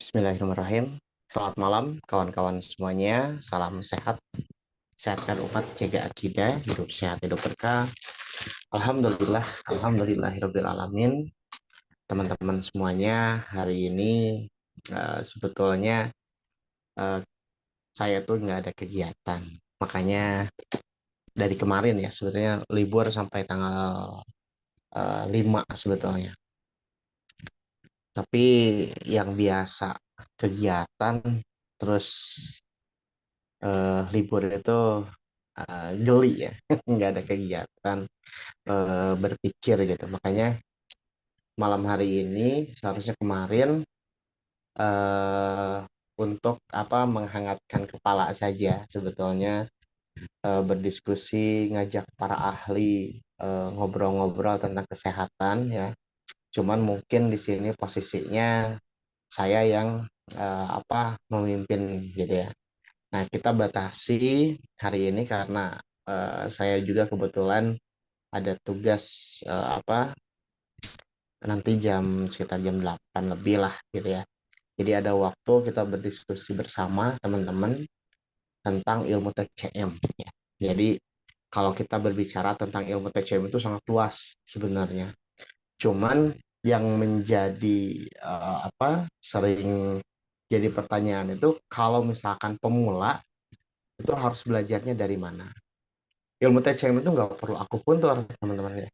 Bismillahirrahmanirrahim. Selamat malam kawan-kawan semuanya. Salam sehat, sehatkan umat, jaga akidah, hidup sehat, hidup berkah. Alhamdulillah, alhamdulillahirabbil alamin. Teman-teman semuanya, hari ini sebetulnya eh, saya tuh nggak ada kegiatan. Makanya dari kemarin ya sebetulnya libur sampai tanggal 5 sebetulnya. Tapi yang biasa kegiatan terus libur itu geli ya, nggak ada kegiatan berpikir gitu. Makanya malam hari ini seharusnya kemarin eh, untuk apa menghangatkan kepala saja sebetulnya, berdiskusi, ngajak para ahli, ngobrol-ngobrol tentang kesehatan ya. Cuman mungkin di sini posisinya saya yang apa memimpin gitu ya. Nah, kita batasi hari ini karena saya juga kebetulan ada tugas apa nanti sekitar jam 8 lebih lah gitu ya. Jadi ada waktu kita berdiskusi bersama teman-teman tentang ilmu TCM ya. Jadi kalau kita berbicara tentang ilmu TCM itu sangat luas sebenarnya. Cuman yang menjadi apa sering jadi pertanyaan itu kalau misalkan pemula itu harus belajarnya dari mana? Ilmu TCM itu nggak perlu aku puntur teman-teman ya.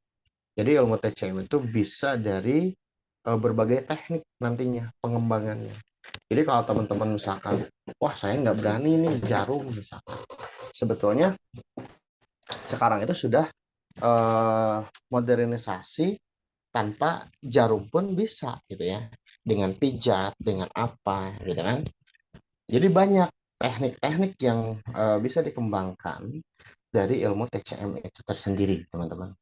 Jadi ilmu TCM itu bisa dari berbagai teknik nantinya pengembangannya. Jadi kalau teman-teman misalkan, wah saya nggak berani nih jarum misalkan. Sebetulnya sekarang itu sudah eh, modernisasi tanpa jarum pun bisa gitu ya. Dengan pijat, dengan apa gitu kan. Jadi banyak teknik-teknik yang bisa dikembangkan dari ilmu TCM itu tersendiri, teman-teman.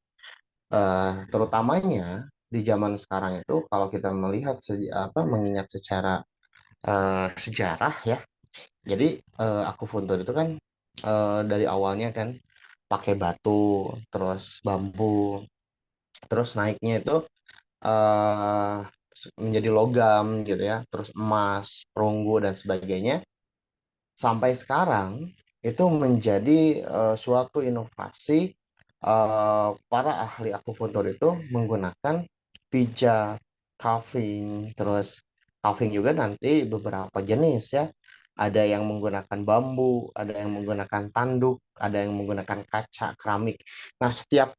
Terutamanya di zaman sekarang itu kalau kita melihat apa mengingat secara sejarah ya. Jadi akupuntur itu kan dari awalnya kan pakai batu, terus bambu, terus naiknya itu eh, menjadi logam gitu ya, terus emas, perunggu dan sebagainya. Sampai sekarang itu menjadi suatu inovasi, para ahli akupuntur itu menggunakan pijat, carving, terus carving juga nanti beberapa jenis ya. Ada yang menggunakan bambu, ada yang menggunakan tanduk, ada yang menggunakan kaca, keramik. Nah, setiap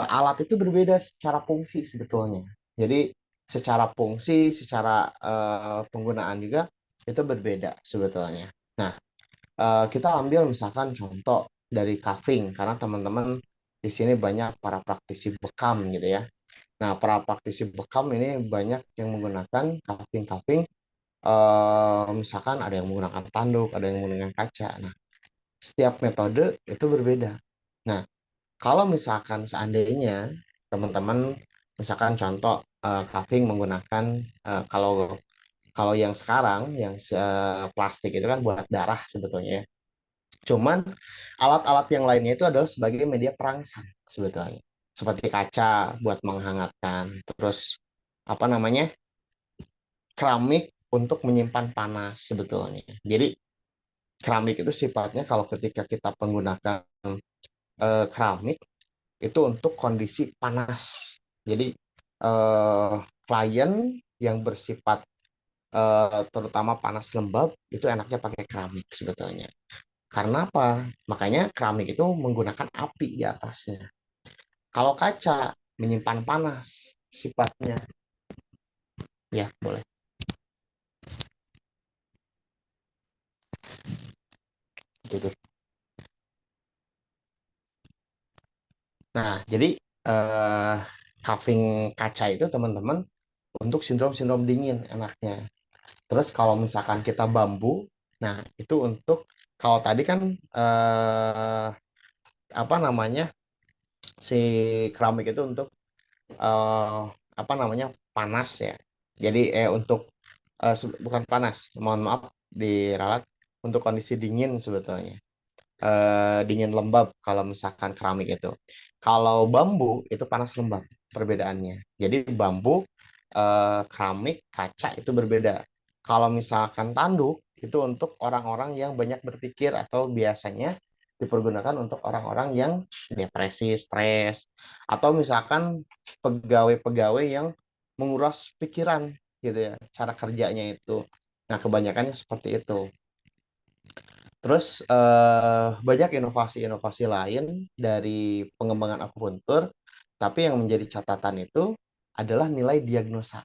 alat itu berbeda secara fungsi sebetulnya. Jadi secara fungsi, secara penggunaan juga itu berbeda sebetulnya. Nah, kita ambil misalkan contoh dari carving karena teman-teman di sini banyak para praktisi bekam gitu ya. Nah, para praktisi bekam ini banyak yang menggunakan carving-carving, misalkan ada yang menggunakan tanduk, ada yang menggunakan kaca. Nah, setiap metode itu berbeda. Nah, kalau misalkan seandainya teman-teman misalkan contoh carving menggunakan kalau kalau yang sekarang yang plastik itu kan buat darah sebetulnya ya. Cuman alat-alat yang lainnya itu adalah sebagai media perangsang sebetulnya. Seperti kaca buat menghangatkan, terus apa namanya? Keramik untuk menyimpan panas sebetulnya. Jadi keramik itu sifatnya kalau ketika kita menggunakan keramik itu untuk kondisi panas. Jadi eh, klien yang bersifat terutama panas lembab itu enaknya pakai keramik sebetulnya. Karena apa? Makanya keramik itu menggunakan api di atasnya. Kalau kaca menyimpan panas sifatnya. Ya, boleh. Gitu. Nah, jadi eh carving kaca itu teman-teman untuk sindrom-sindrom dingin enaknya. Terus kalau misalkan kita bambu, nah itu untuk kalau tadi kan eh apa namanya si keramik itu untuk eh apa namanya panas ya. Jadi untuk bukan panas, mohon maaf diralat untuk kondisi dingin sebetulnya. Dingin lembab kalau misalkan keramik itu. Kalau bambu itu panas lembab perbedaannya. Jadi bambu, keramik, kaca itu berbeda. Kalau misalkan tanduk itu untuk orang-orang yang banyak berpikir atau biasanya dipergunakan untuk orang-orang yang depresi, stres, atau misalkan pegawai-pegawai yang menguras pikiran gitu ya, cara kerjanya itu. Nah, kebanyakannya seperti itu. Terus banyak inovasi-inovasi lain dari pengembangan akupuntur, tapi yang menjadi catatan itu adalah nilai diagnosa,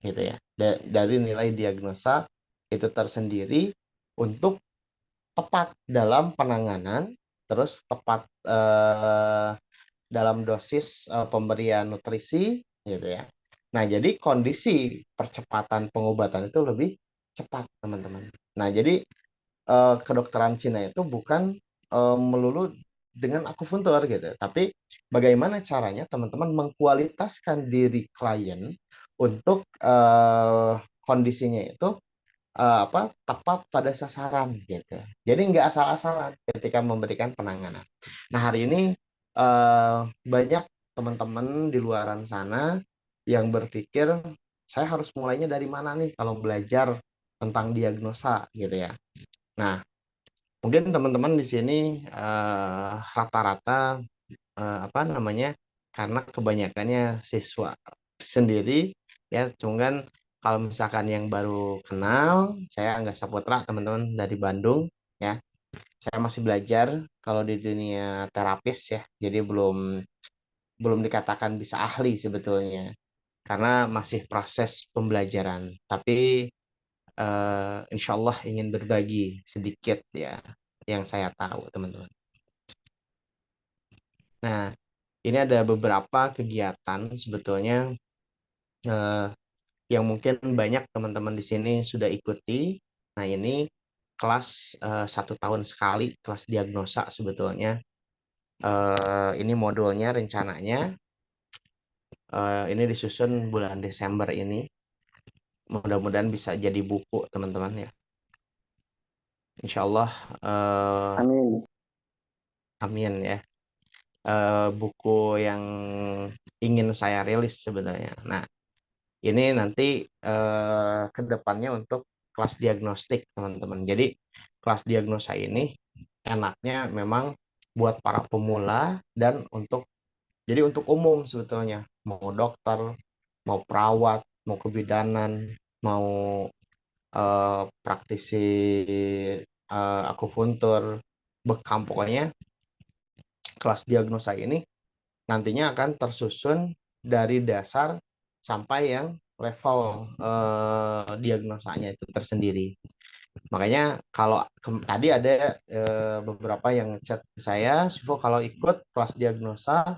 gitu ya. Dari nilai diagnosa itu tersendiri untuk tepat dalam penanganan, terus tepat dalam dosis pemberian nutrisi, gitu ya. Nah, jadi kondisi percepatan pengobatan itu lebih cepat, teman-teman. Nah, jadi kedokteran Cina itu bukan melulu dengan akupuntur gitu, tapi bagaimana caranya teman-teman mengkualitaskan diri klien untuk kondisinya itu tepat pada sasaran gitu. Jadi nggak asal-asalan ketika memberikan penanganan. Nah, hari ini banyak teman-teman di luaran sana yang berpikir saya harus mulainya dari mana nih kalau belajar tentang diagnosa gitu ya. Nah, mungkin teman-teman di sini rata-rata apa namanya, karena kebanyakannya siswa sendiri ya, cuman kalau misalkan yang baru kenal, saya Angga Saputra, teman-teman dari Bandung ya. Saya masih belajar kalau di dunia terapis ya, jadi belum belum dikatakan bisa ahli sebetulnya, karena masih proses pembelajaran. Tapi insya Allah ingin berbagi sedikit ya yang saya tahu, teman-teman. Nah, ini ada beberapa kegiatan sebetulnya eh, yang mungkin banyak teman-teman di sini sudah ikuti. Nah, ini kelas 1 tahun sekali, kelas diagnosa sebetulnya. Ini modulnya rencananya ini disusun bulan Desember ini. Mudah-mudahan bisa jadi buku, teman-teman ya. Insya Allah, Amin. amin ya. Buku yang ingin saya rilis sebenarnya. Nah, ini nanti ke depannya untuk kelas diagnostik, teman-teman. Jadi, kelas diagnosa ini enaknya memang buat para pemula dan jadi untuk umum sebetulnya. Mau dokter, mau perawat, mau kebidanan, mau praktisi akupuntur, bekam, pokoknya kelas diagnosa ini nantinya akan tersusun dari dasar sampai yang level diagnosanya itu tersendiri. Makanya kalau tadi ada beberapa yang chat ke saya, Sivo kalau ikut kelas diagnosa,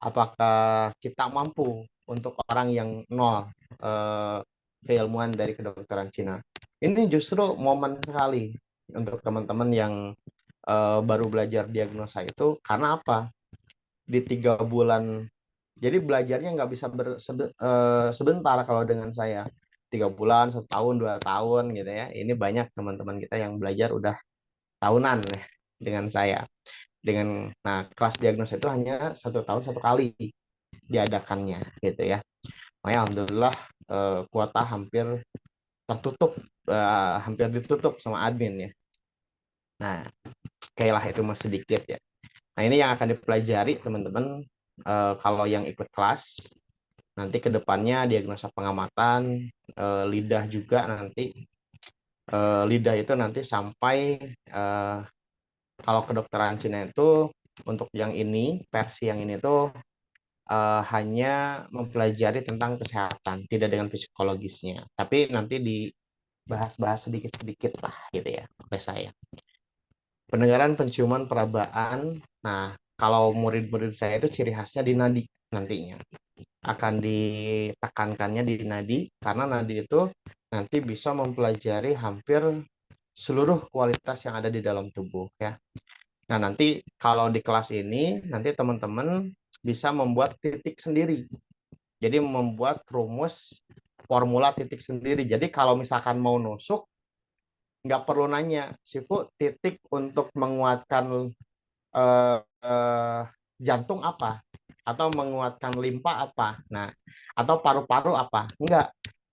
apakah kita mampu untuk orang yang nol eh, keilmuan dari kedokteran Cina? Ini justru momen sekali untuk teman-teman yang baru belajar diagnosa itu, karena apa? Di 3 bulan, jadi belajarnya nggak bisa sebentar kalau dengan saya. 3 bulan, 1 tahun, 2 tahun gitu ya. Ini banyak teman-teman kita yang belajar udah tahunan ya dengan saya. Nah, kelas diagnosa itu hanya 1 tahun 1 kali diadakannya gitu ya. Makanya alhamdulillah kuota hampir tertutup, hampir ditutup sama admin ya. Nah, kayaklah itu masih sedikit ya. Nah, ini yang akan dipelajari teman-teman kalau yang ikut kelas. Nanti ke depannya diagnosa pengamatan, lidah juga nanti. Lidah itu nanti sampai eh, kalau kedokteran Cina itu untuk yang ini, versi yang ini tuh hanya mempelajari tentang kesehatan, tidak dengan psikologisnya. Tapi nanti dibahas-bahas sedikit-sedikit lah gitu ya oleh saya. Pendengaran, penciuman, perabaan. Nah, kalau murid-murid saya itu ciri khasnya di nadi nantinya. Akan ditekankannya di nadi, karena nadi itu nanti bisa mempelajari hampir seluruh kualitas yang ada di dalam tubuh ya. Nah, nanti kalau di kelas ini nanti teman-teman bisa membuat titik sendiri. Jadi membuat rumus formula titik sendiri. Jadi kalau misalkan mau nusuk, nggak perlu nanya, Sifu titik untuk menguatkan eh, eh, jantung apa? Atau menguatkan limpa apa? Nah, atau paru-paru apa? Enggak.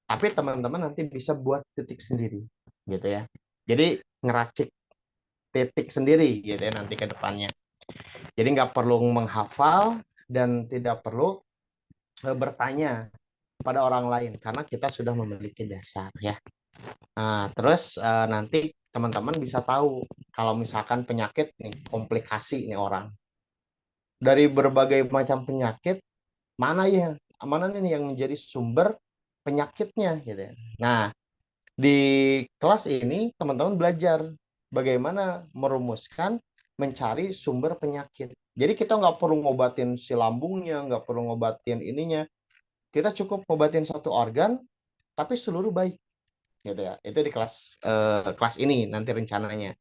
Tapi teman-teman nanti bisa buat titik sendiri, gitu ya. Jadi ngeracik titik sendiri, gitu ya nanti ke depannya. Jadi nggak perlu menghafal dan tidak perlu bertanya pada orang lain karena kita sudah memiliki dasar ya. Nah, terus nanti teman-teman bisa tahu kalau misalkan penyakit nih, komplikasi nih orang. Dari berbagai macam penyakit, mana nih yang menjadi sumber penyakitnya gitu ya. Nah, di kelas ini teman-teman belajar bagaimana merumuskan mencari sumber penyakit. Jadi kita nggak perlu ngobatin si lambungnya, nggak perlu ngobatin ininya. Kita cukup ngobatin satu organ, tapi seluruh baik gitu ya. Itu di kelas ini nanti rencananya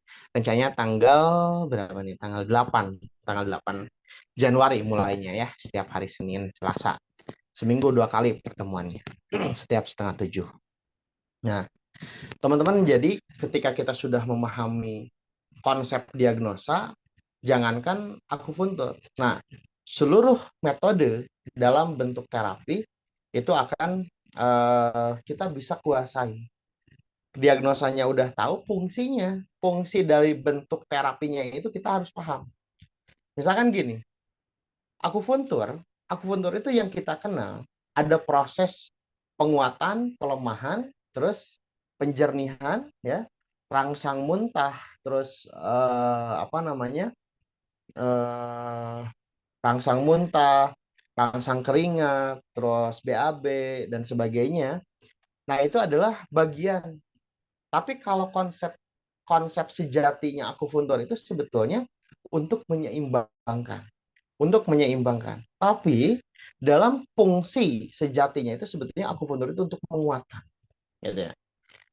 tanggal berapa nih, tanggal 8 Januari mulainya ya, setiap hari Senin Selasa, seminggu 2 kali pertemuannya setiap setengah 7. Nah, teman-teman, jadi ketika kita sudah memahami konsep diagnosa, jangankan akupuntur, nah seluruh metode dalam bentuk terapi itu akan kita bisa kuasai. Diagnosanya udah tahu, fungsi dari bentuk terapinya itu kita harus paham. Misalkan gini, akupuntur, akupuntur itu yang kita kenal ada proses penguatan, pelemahan, terus penjernihan, ya, rangsang muntah, terus apa namanya, eh, rangsang muntah, rangsang keringat, terus BAB dan sebagainya. Nah, itu adalah bagian. Tapi kalau konsep konsep sejatinya akupuntur itu sebetulnya untuk menyeimbangkan, Tapi dalam fungsi sejatinya itu sebetulnya akupuntur itu untuk menguatkan, gitu ya.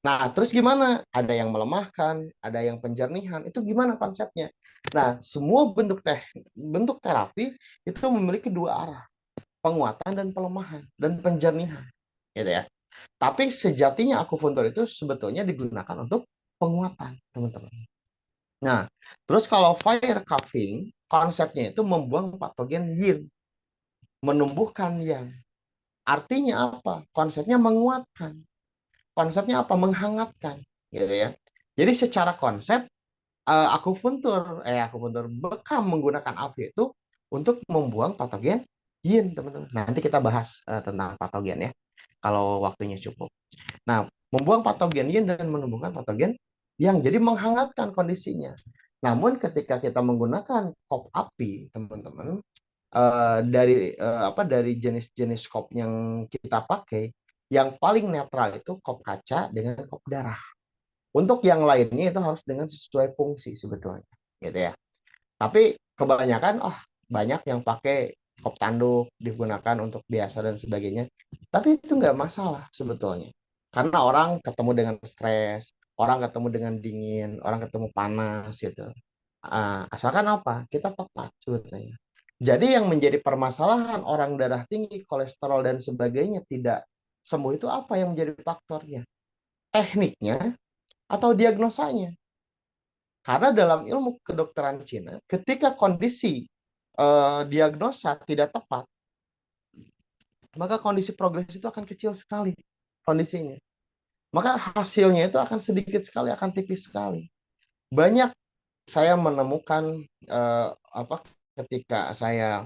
Nah, terus gimana? Ada yang melemahkan, ada yang penjernihan. Itu gimana konsepnya? Nah, semua bentuk terapi itu memiliki dua arah, penguatan dan pelemahan dan penjernihan, gitu ya. Tapi sejatinya akupuntur itu sebetulnya digunakan untuk penguatan, teman-teman. Nah, terus kalau fire cuffing, konsepnya itu membuang patogen yin, menumbuhkan yang. Artinya apa? Konsepnya menguatkan. Konsepnya apa? Menghangatkan, gitu ya. Jadi secara konsep akupuntur bekam menggunakan api itu untuk membuang patogen yin, teman-teman. Nanti kita bahas tentang patogen ya, kalau waktunya cukup. Nah, membuang patogen yin dan menumbuhkan patogen yang, jadi menghangatkan kondisinya. Namun ketika kita menggunakan kop api, teman-teman, dari jenis-jenis kop yang kita pakai, yang paling netral itu kop kaca dengan kop darah. Untuk yang lainnya itu harus dengan sesuai fungsi sebetulnya, gitu ya. Tapi kebanyakan, banyak yang pakai kop tanduk digunakan untuk biasa dan sebagainya. Tapi itu nggak masalah sebetulnya. Karena orang ketemu dengan stres, orang ketemu dengan dingin, orang ketemu panas gitu. Asalkan apa? Kita tepat sebetulnya. Jadi yang menjadi permasalahan orang darah tinggi, kolesterol dan sebagainya tidak sembuh itu apa yang menjadi faktornya? Tekniknya atau diagnosanya? Karena dalam ilmu kedokteran Cina, ketika kondisi diagnosa tidak tepat, maka kondisi progres itu akan kecil sekali kondisinya. Maka hasilnya itu akan sedikit sekali, akan tipis sekali. Banyak saya menemukan apa ketika saya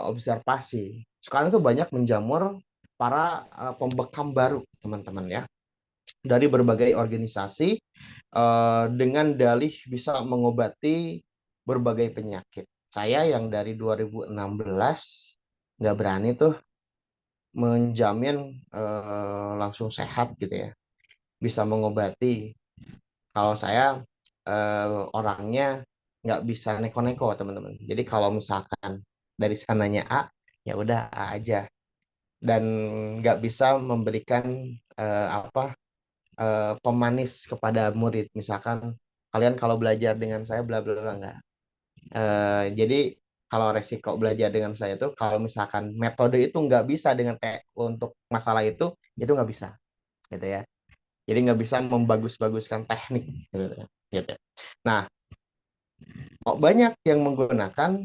observasi, sekarang itu banyak menjamur para pembekam baru, teman-teman ya, dari berbagai organisasi dengan dalih bisa mengobati berbagai penyakit. Saya yang dari 2016 nggak berani tuh menjamin langsung sehat gitu ya, bisa mengobati. Kalau saya orangnya nggak bisa neko-neko, teman-teman. Jadi kalau misalkan dari sananya A, ya udah A aja. Dan nggak bisa memberikan pemanis kepada murid. Misalkan kalian kalau belajar dengan saya bla bla bla, enggak. Jadi kalau resiko belajar dengan saya itu kalau misalkan metode itu nggak bisa untuk masalah itu nggak bisa, gitu ya. Jadi nggak bisa membagus-baguskan teknik, gitu, gitu. Nah, kok banyak yang menggunakan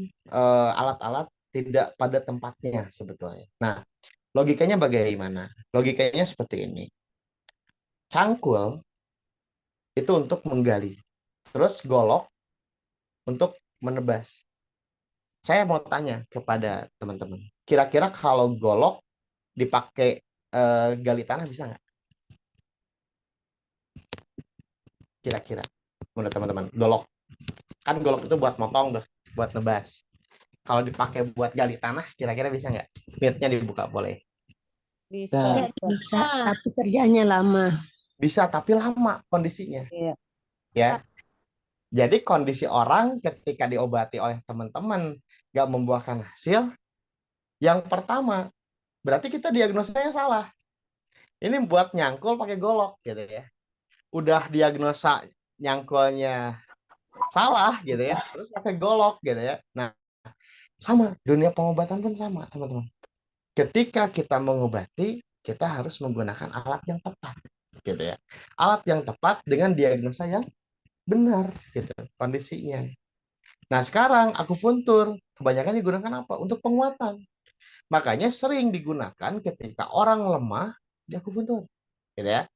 alat-alat tidak pada tempatnya sebetulnya. Nah, Logikanya bagaimana? Logikanya seperti ini. Cangkul itu untuk menggali, terus golok untuk menebas. Saya mau tanya kepada teman-teman, kira-kira kalau golok dipakai gali tanah bisa nggak? Kira-kira menurut teman-teman, golok kan golok itu buat motong tuh, buat nebas. Kalau dipakai buat gali tanah, kira-kira bisa nggak? Mitnya dibuka boleh. Bisa. Ya, bisa, tapi kerjanya lama. Bisa, tapi lama kondisinya. Iya. Ya, jadi kondisi orang ketika diobati oleh teman-teman nggak membuahkan hasil, yang pertama berarti kita diagnosanya salah. Ini buat nyangkul pakai golok gitu ya. Udah diagnosa nyangkulnya salah gitu ya, terus pakai golok gitu ya. Nah, sama dunia pengobatan pun sama, teman-teman. Ketika kita mengobati, kita harus menggunakan alat yang tepat gitu ya. Alat yang tepat dengan diagnosa yang benar gitu kondisinya. Nah, sekarang akupuntur kebanyakan digunakan apa? Untuk penguatan. Makanya sering digunakan ketika orang lemah di akupuntur gitu ya.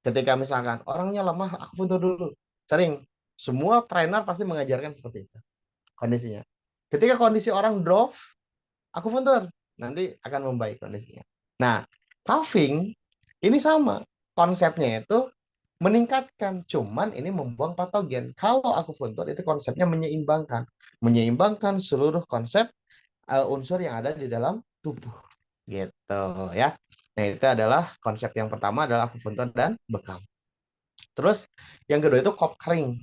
Ketika misalkan orangnya lemah, akupuntur dulu. Sering semua trainer pasti mengajarkan seperti itu kondisinya. Ketika kondisi orang drop, akupuntur nanti akan membaik kondisinya. Nah, calving ini sama konsepnya itu meningkatkan, cuman ini membuang patogen. Kalau akupuntur itu konsepnya menyeimbangkan, menyeimbangkan seluruh konsep unsur yang ada di dalam tubuh, gitu ya. Nah, itu adalah konsep yang pertama adalah akupuntur dan bekam. Terus yang kedua itu kop kering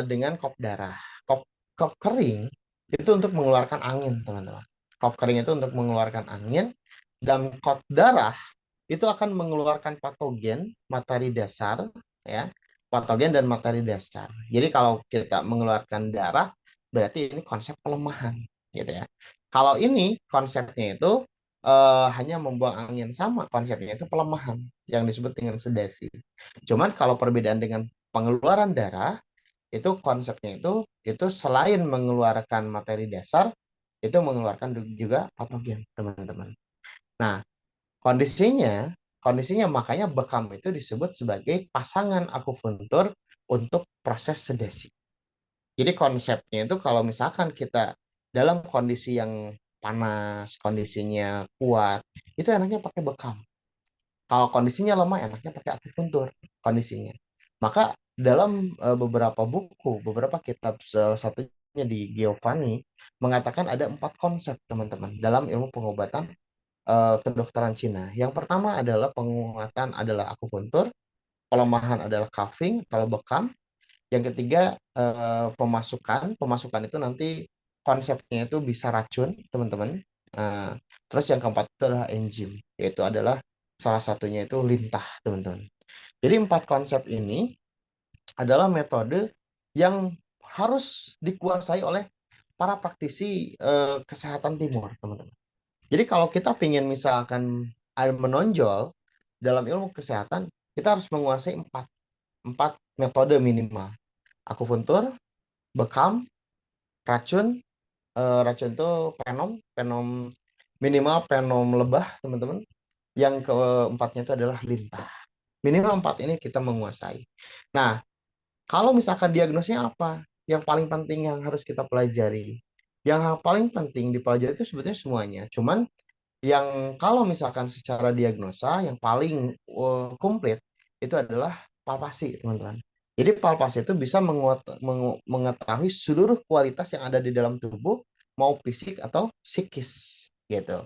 dengan kop darah. Kop kop kering itu untuk mengeluarkan angin, teman-teman. Kop kering itu untuk mengeluarkan angin, dan kop darah itu akan mengeluarkan patogen, materi dasar, ya, patogen dan materi dasar. Jadi kalau kita mengeluarkan darah, berarti ini konsep pelemahan, gitu ya. Kalau ini konsepnya itu hanya membuang angin, sama konsepnya itu pelemahan yang disebut dengan sedasi. Cuman kalau perbedaan dengan pengeluaran darah, itu konsepnya itu selain mengeluarkan materi dasar, itu mengeluarkan juga patogen, teman-teman. Nah, kondisinya, kondisinya makanya bekam itu disebut sebagai pasangan akupuntur untuk proses sedasi. Jadi konsepnya itu kalau misalkan kita dalam kondisi yang panas, kondisinya kuat, itu enaknya pakai bekam. Kalau kondisinya lemah, enaknya pakai akupuntur kondisinya. Maka dalam beberapa buku, beberapa kitab, salah satunya di Giovanni, mengatakan ada 4 konsep, teman-teman, dalam ilmu pengobatan kedokteran Cina. Yang pertama adalah penguatan adalah akupuntur, pelemahan adalah cuffing kalau bekam. Yang ketiga pemasukan itu nanti konsepnya itu bisa racun, teman-teman. Nah, terus yang keempat itu adalah enzim, yaitu adalah salah satunya itu lintah, teman-teman. Jadi 4 konsep ini adalah metode yang harus dikuasai oleh para praktisi kesehatan timur, teman-teman. Jadi kalau kita ingin misalkan menonjol dalam ilmu kesehatan, kita harus menguasai empat metode minimal. Akupuntur, bekam, racun, racun itu penom, penom minimal penom lebah, teman-teman. Yang keempatnya itu adalah lintah. Minimal 4 ini kita menguasai. Nah, kalau misalkan diagnosnya apa? Yang paling penting yang harus kita pelajari. Yang paling penting dipelajari itu sebetulnya semuanya. Cuman yang kalau misalkan secara diagnosa yang paling komplit itu adalah palpasi, teman-teman. Jadi palpasi itu bisa mengetahui seluruh kualitas yang ada di dalam tubuh, mau fisik atau psikis, gitu.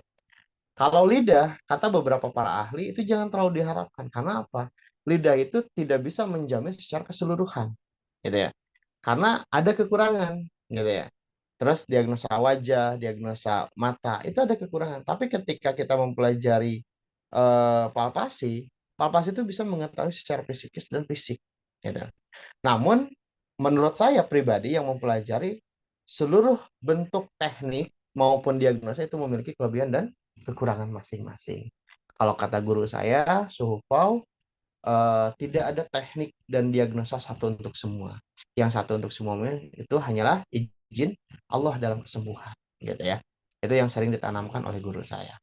Kalau lidah, kata beberapa para ahli, itu jangan terlalu diharapkan. Karena apa? Lidah itu tidak bisa menjamin secara keseluruhan, gitu ya. Karena ada kekurangan, gitu ya. Terus diagnosa wajah, diagnosa mata, itu ada kekurangan. Tapi ketika kita mempelajari palpasi, palpasi itu bisa mengetahui secara fisikis dan fisik, gitu. Namun, menurut saya pribadi yang mempelajari seluruh bentuk teknik maupun diagnosa itu memiliki kelebihan dan kekurangan masing-masing. Kalau kata guru saya, Suhu Pau, tidak ada teknik dan diagnosa satu untuk semua. Yang satu untuk semuanya itu hanyalah izin Allah dalam kesembuhan, gitu ya. Itu yang sering ditanamkan oleh guru saya.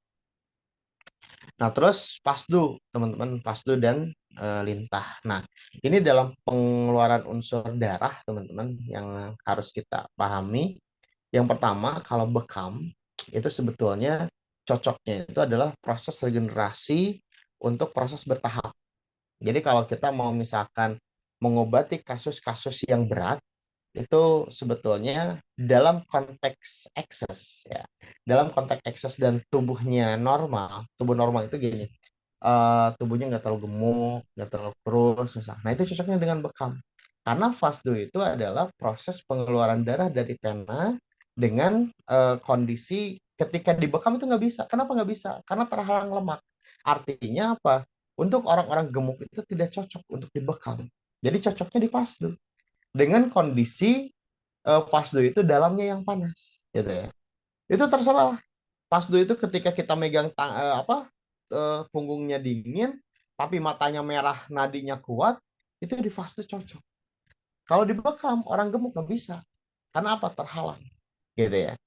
Nah, terus PASDU, teman-teman, PASDU dan lintah. Nah, ini dalam pengeluaran unsur darah, teman-teman, yang harus kita pahami. Yang pertama, kalau bekam, itu sebetulnya cocoknya itu adalah proses regenerasi untuk proses bertahap. Jadi kalau kita mau misalkan mengobati kasus-kasus yang berat, itu sebetulnya dalam konteks ekses ya. Dalam konteks ekses dan tubuhnya normal, tubuh normal itu gini, tubuhnya nggak terlalu gemuk, nggak terlalu kurus, misalnya. Nah, itu cocoknya dengan bekam. Karena fasdu itu adalah proses pengeluaran darah dari pena dengan kondisi ketika di bekam itu nggak bisa. Kenapa nggak bisa? Karena terhalang lemak. Artinya apa? Untuk orang-orang gemuk itu tidak cocok untuk dibekam. Jadi cocoknya di fasdu dengan kondisi fasdu itu dalamnya yang panas, gitu ya. Itu terserah. Fasdu itu ketika kita megang punggungnya dingin, tapi matanya merah, nadinya kuat, itu di fasdu cocok. Kalau dibekam, orang gemuk nggak bisa. Karena apa? Terhalang, gitu ya.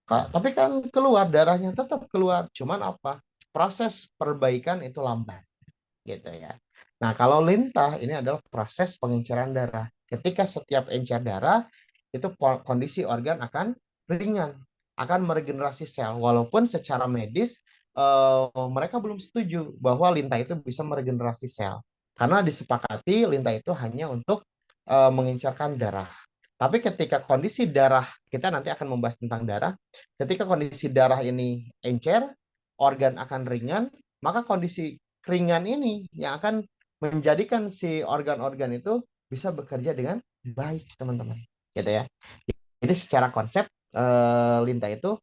Tapi kan keluar, darahnya tetap keluar. Cuman apa? Proses perbaikan itu lambat, gitu ya. Nah, kalau lintah ini adalah proses pengenceran darah. Ketika setiap encer darah, itu kondisi organ akan ringan, akan meregenerasi sel. Walaupun secara medis mereka belum setuju bahwa lintah itu bisa meregenerasi sel. Karena disepakati lintah itu hanya untuk mengencerkan darah. Tapi ketika kondisi darah, kita nanti akan membahas tentang darah. Ketika kondisi darah ini encer, organ akan ringan, maka kondisi keringan ini yang akan menjadikan si organ-organ itu bisa bekerja dengan baik, teman-teman. Gitu ya. Jadi secara konsep lintah itu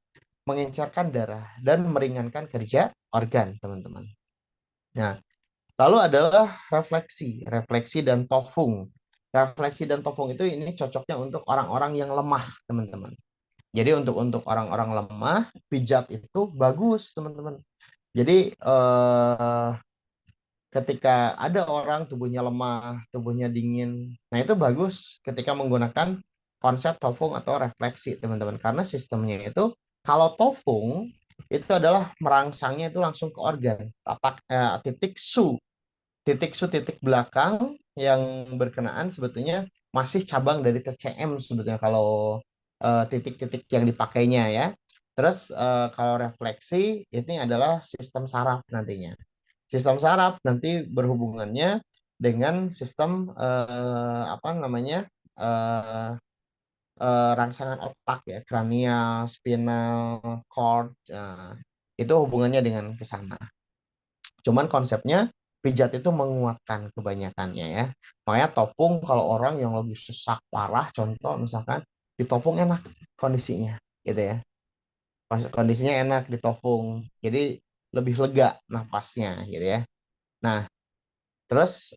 mengencerkan darah dan meringankan kerja organ, teman-teman. Nah, lalu adalah refleksi, refleksi dan tofung. Refleksi dan tofung itu ini cocoknya untuk orang-orang yang lemah, teman-teman. Jadi untuk orang-orang lemah, pijat itu bagus, teman-teman. Jadi ketika ada orang tubuhnya lemah, tubuhnya dingin. Nah, itu bagus ketika menggunakan konsep tofung atau refleksi, teman-teman. Karena sistemnya itu, kalau tofung, itu adalah merangsangnya itu langsung ke organ. Titik su. Titik su, titik belakang yang berkenaan sebetulnya masih cabang dari TCM sebetulnya kalau titik-titik yang dipakainya ya. Terus kalau refleksi, ini adalah sistem saraf nantinya. Sistem saraf nanti berhubungannya dengan sistem apa namanya eh, rangsangan otak ya, kranial, spinal cord. Itu hubungannya dengan ke sana. Cuman konsepnya pijat itu menguatkan kebanyakannya ya. Makanya topung kalau orang yang lagi sesak parah, contoh misalkan ditopung enak kondisinya, gitu ya. Kondisinya enak ditopung, jadi lebih lega nafasnya, gitu ya. Nah, terus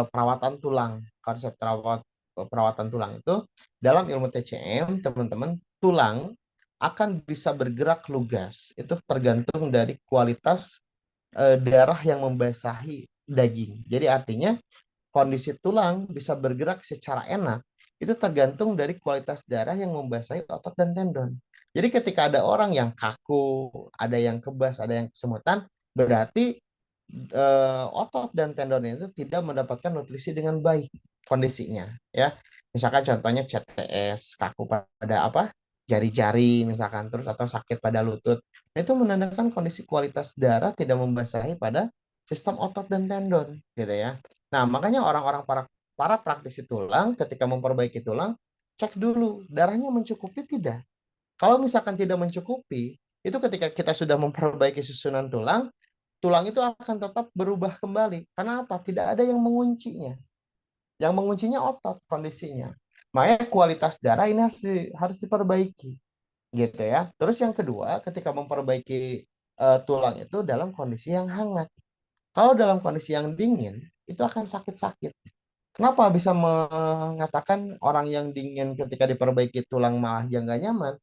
perawatan tulang, konsep perawatan tulang itu dalam ilmu TCM, teman-teman, tulang akan bisa bergerak lugas. Itu tergantung dari kualitas darah yang membasahi daging. Jadi artinya kondisi tulang bisa bergerak secara enak itu tergantung dari kualitas darah yang membasahi otot dan tendon. Jadi ketika ada orang yang kaku, ada yang kebas, ada yang kesemutan, berarti otot dan tendon itu tidak mendapatkan nutrisi dengan baik kondisinya ya. Misalkan contohnya CTS, kaku pada apa? Jari-jari misalkan, terus atau sakit pada lutut. Itu menandakan kondisi kualitas darah tidak membasahi pada sistem otot dan tendon gitu ya. Nah, makanya orang-orang para para praktisi tulang ketika memperbaiki tulang, cek dulu darahnya mencukupi tidak. Kalau misalkan tidak mencukupi, itu ketika kita sudah memperbaiki susunan tulang, tulang itu akan tetap berubah kembali. Karena apa? Tidak ada yang menguncinya. Yang menguncinya otot kondisinya. Makanya kualitas darah ini harus diperbaiki, gitu ya. Terus yang kedua, ketika memperbaiki tulang itu dalam kondisi yang hangat. Kalau dalam kondisi yang dingin, itu akan sakit-sakit. Kenapa bisa mengatakan orang yang dingin ketika diperbaiki tulang malah yang nggak nyaman?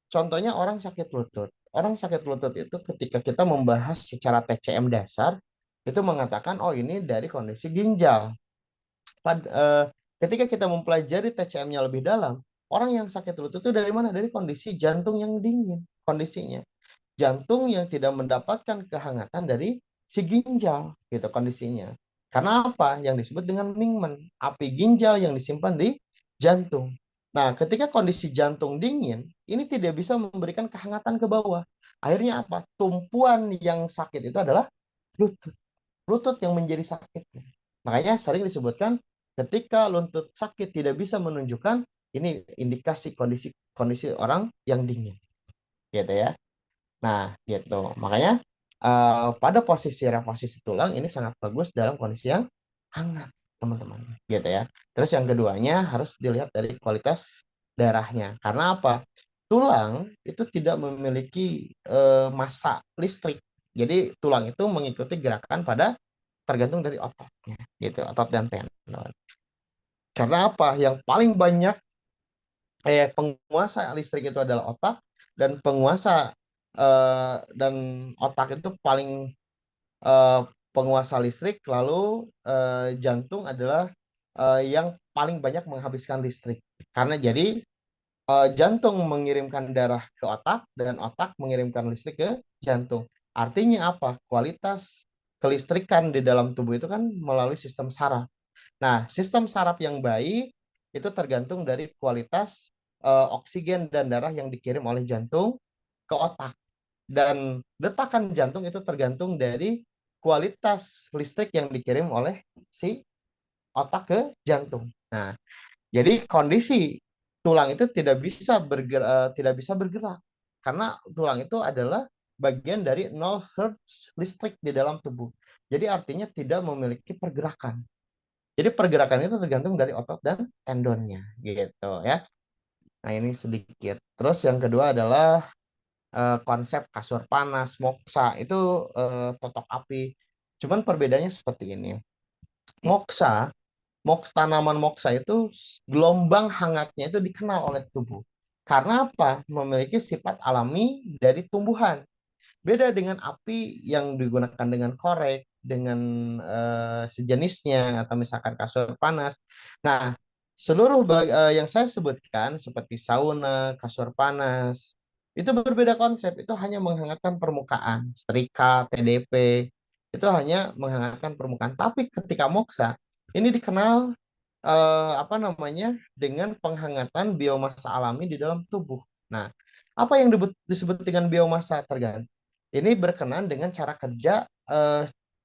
Contohnya orang sakit lutut. Orang sakit lutut itu ketika kita membahas secara TCM dasar, itu mengatakan, oh ini dari kondisi ginjal. Ketika kita mempelajari TCM-nya lebih dalam, orang yang sakit lutut itu dari mana? Dari kondisi jantung yang dingin. kondisinya. Jantung yang tidak mendapatkan kehangatan dari si ginjal gitu kondisinya. Karena apa? Yang disebut dengan Mingmen, api ginjal yang disimpan di jantung. Nah, ketika kondisi jantung dingin, ini tidak bisa memberikan kehangatan ke bawah. Akhirnya apa? Tumpuan yang sakit itu adalah lutut. Lutut yang menjadi sakit. Makanya sering disebutkan ketika lutut sakit tidak bisa menunjukkan ini indikasi kondisi kondisi orang yang dingin, gitu ya. Nah, gitu. Makanya pada posisi reposisi tulang ini sangat bagus dalam kondisi yang hangat, teman-teman. Gitu ya. Terus yang keduanya harus dilihat dari kualitas darahnya. Karena apa? Tulang itu tidak memiliki massa listrik. Jadi tulang itu mengikuti gerakan pada tergantung dari ototnya, gitu, otot dan tendon. Karena apa? Yang paling banyak penguasa listrik itu adalah otak dan penguasa dan otak itu paling eh, penguasa listrik lalu jantung adalah yang paling banyak menghabiskan listrik karena jadi jantung mengirimkan darah ke otak dan otak mengirimkan listrik ke jantung. Artinya apa? Kualitas kelistrikan di dalam tubuh itu kan melalui sistem saraf. Nah, sistem saraf yang baik itu tergantung dari kualitas oksigen dan darah yang dikirim oleh jantung ke otak. Dan detakan jantung itu tergantung dari kualitas listrik yang dikirim oleh si otak ke jantung. Nah, jadi kondisi tulang itu tidak bisa bergerak karena tulang itu adalah bagian dari 0 Hz listrik di dalam tubuh. Jadi artinya tidak memiliki pergerakan. Jadi pergerakan itu tergantung dari otot dan tendonnya gitu ya. Nah, ini sedikit. Terus yang kedua adalah konsep kasur panas, moksa itu totok api. Cuman perbedaannya seperti ini. Moksa, tanaman moksa itu gelombang hangatnya itu dikenal oleh tubuh. Karena apa? Memiliki sifat alami dari tumbuhan. Beda dengan api yang digunakan dengan korek, dengan sejenisnya, atau misalkan kasur panas. Nah, seluruh yang saya sebutkan seperti sauna, kasur panas, itu berbeda konsep. Itu hanya menghangatkan permukaan. Setrika, TDP, itu hanya menghangatkan permukaan. Tapi ketika moksa, ini dikenal apa namanya dengan penghangatan biomasa alami di dalam tubuh. Nah, apa yang disebut dengan biomasa tergantung ini berkenan dengan cara kerja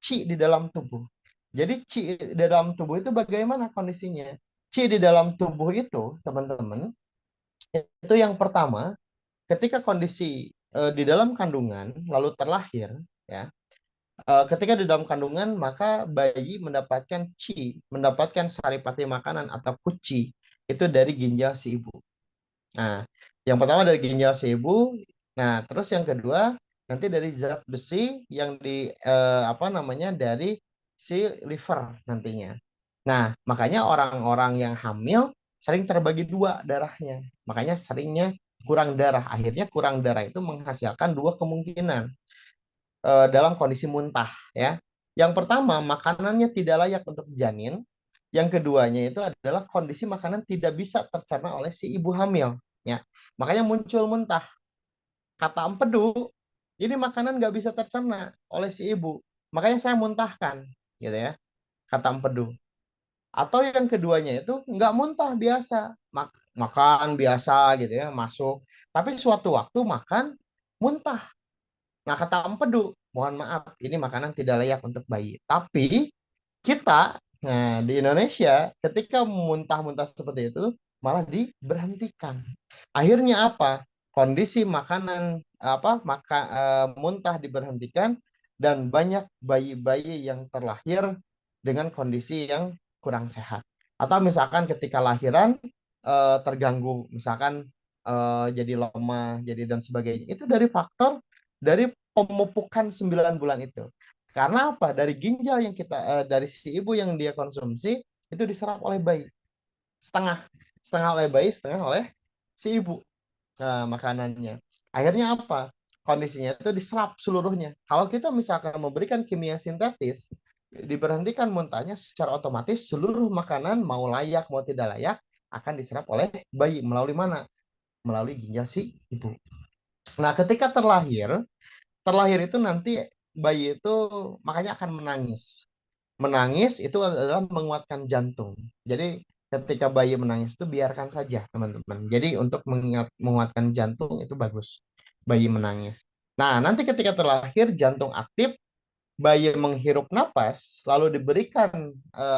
Qi di dalam tubuh. Jadi Qi di dalam tubuh itu bagaimana kondisinya? Qi di dalam tubuh itu, teman-teman, itu yang pertama, ketika kondisi di dalam kandungan lalu terlahir, ya, ketika di dalam kandungan maka bayi mendapatkan Qi, mendapatkan saripati makanan atau kuci itu dari ginjal si ibu. Nah, yang pertama dari ginjal si ibu. Nah, terus yang kedua nanti dari zat besi yang di apa namanya dari si liver nantinya. Nah, makanya orang-orang yang hamil sering terbagi dua darahnya. Makanya seringnya kurang darah. Akhirnya kurang darah itu menghasilkan dua kemungkinan dalam kondisi muntah ya. Yang pertama, makanannya tidak layak untuk janin. Yang keduanya itu adalah kondisi makanan tidak bisa tercerna oleh si ibu hamil ya. Makanya muncul muntah. Kata empedu, ini makanan nggak bisa tercerna oleh si ibu. Makanya saya muntahkan gitu ya. Kata empedu. Atau yang keduanya itu nggak muntah biasa, makan biasa gitu ya, masuk. Tapi suatu waktu makan muntah. Nah, kata empedu, mohon maaf, ini makanan tidak layak untuk bayi. Tapi kita, nah di Indonesia, ketika muntah-muntah seperti itu, malah diberhentikan. Akhirnya apa? Kondisi makanan muntah diberhentikan dan banyak bayi-bayi yang terlahir dengan kondisi yang kurang sehat. Atau misalkan ketika lahiran terganggu, misalkan jadi lemah, jadi dan sebagainya. Itu dari faktor dari pemupukan 9 bulan itu. Karena apa? Dari ginjal yang dari si ibu yang dia konsumsi itu diserap oleh bayi. Setengah, setengah oleh bayi, setengah oleh si ibu makanannya. Akhirnya apa? Kondisinya itu diserap seluruhnya. Kalau kita misalkan memberikan kimia sintetis, diberhentikan muntahnya secara otomatis seluruh makanan mau layak mau tidak layak akan diserap oleh bayi melalui mana? Melalui ginjal si ibu. Nah, ketika terlahir itu nanti bayi itu makanya akan menangis. Menangis itu adalah menguatkan jantung. Jadi ketika bayi menangis itu biarkan saja, teman-teman. Jadi untuk menguatkan jantung itu bagus bayi menangis. Nah, nanti ketika terlahir jantung aktif, bayi menghirup napas, lalu diberikan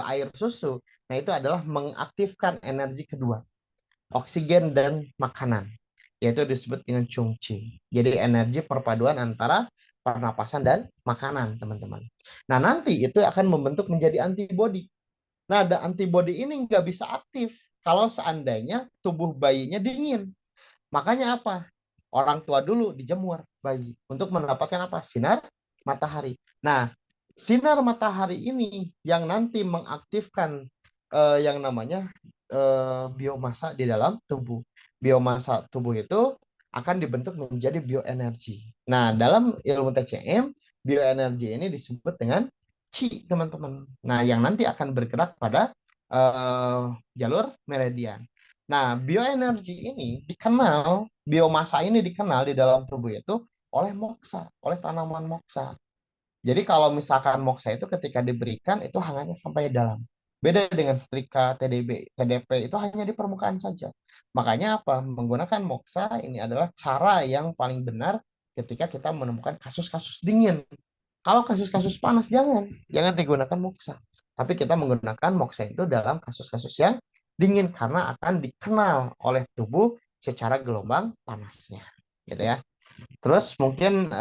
air susu. Nah, itu adalah mengaktifkan energi kedua, oksigen dan makanan, yaitu disebut dengan chungchi. Jadi energi perpaduan antara pernapasan dan makanan, teman-teman. Nah, nanti itu akan membentuk menjadi antibodi. Nah, ada antibodi ini nggak bisa aktif kalau seandainya tubuh bayinya dingin. Makanya apa? Orang tua dulu dijemur bayi untuk mendapatkan apa? Sinar matahari. Nah, sinar matahari ini yang nanti mengaktifkan yang namanya biomasa di dalam tubuh. Biomasa tubuh itu akan dibentuk menjadi bioenergi. Nah, dalam ilmu TCM, bioenergi ini disebut dengan Qi, teman-teman. Nah, yang nanti akan bergerak pada jalur meridian. Nah, bioenergi ini dikenal, biomasa ini dikenal di dalam tubuh itu oleh moksa, oleh tanaman moksa. Jadi kalau misalkan moksa itu ketika diberikan itu hangatnya sampai dalam. Beda dengan setrika, TDB, TDP itu hanya di permukaan saja. Makanya apa? Menggunakan moksa ini adalah cara yang paling benar ketika kita menemukan kasus-kasus dingin. Kalau kasus-kasus panas jangan digunakan moksa. Tapi kita menggunakan moksa itu dalam kasus-kasus yang dingin karena akan dikenal oleh tubuh secara gelombang panasnya, gitu ya. Terus mungkin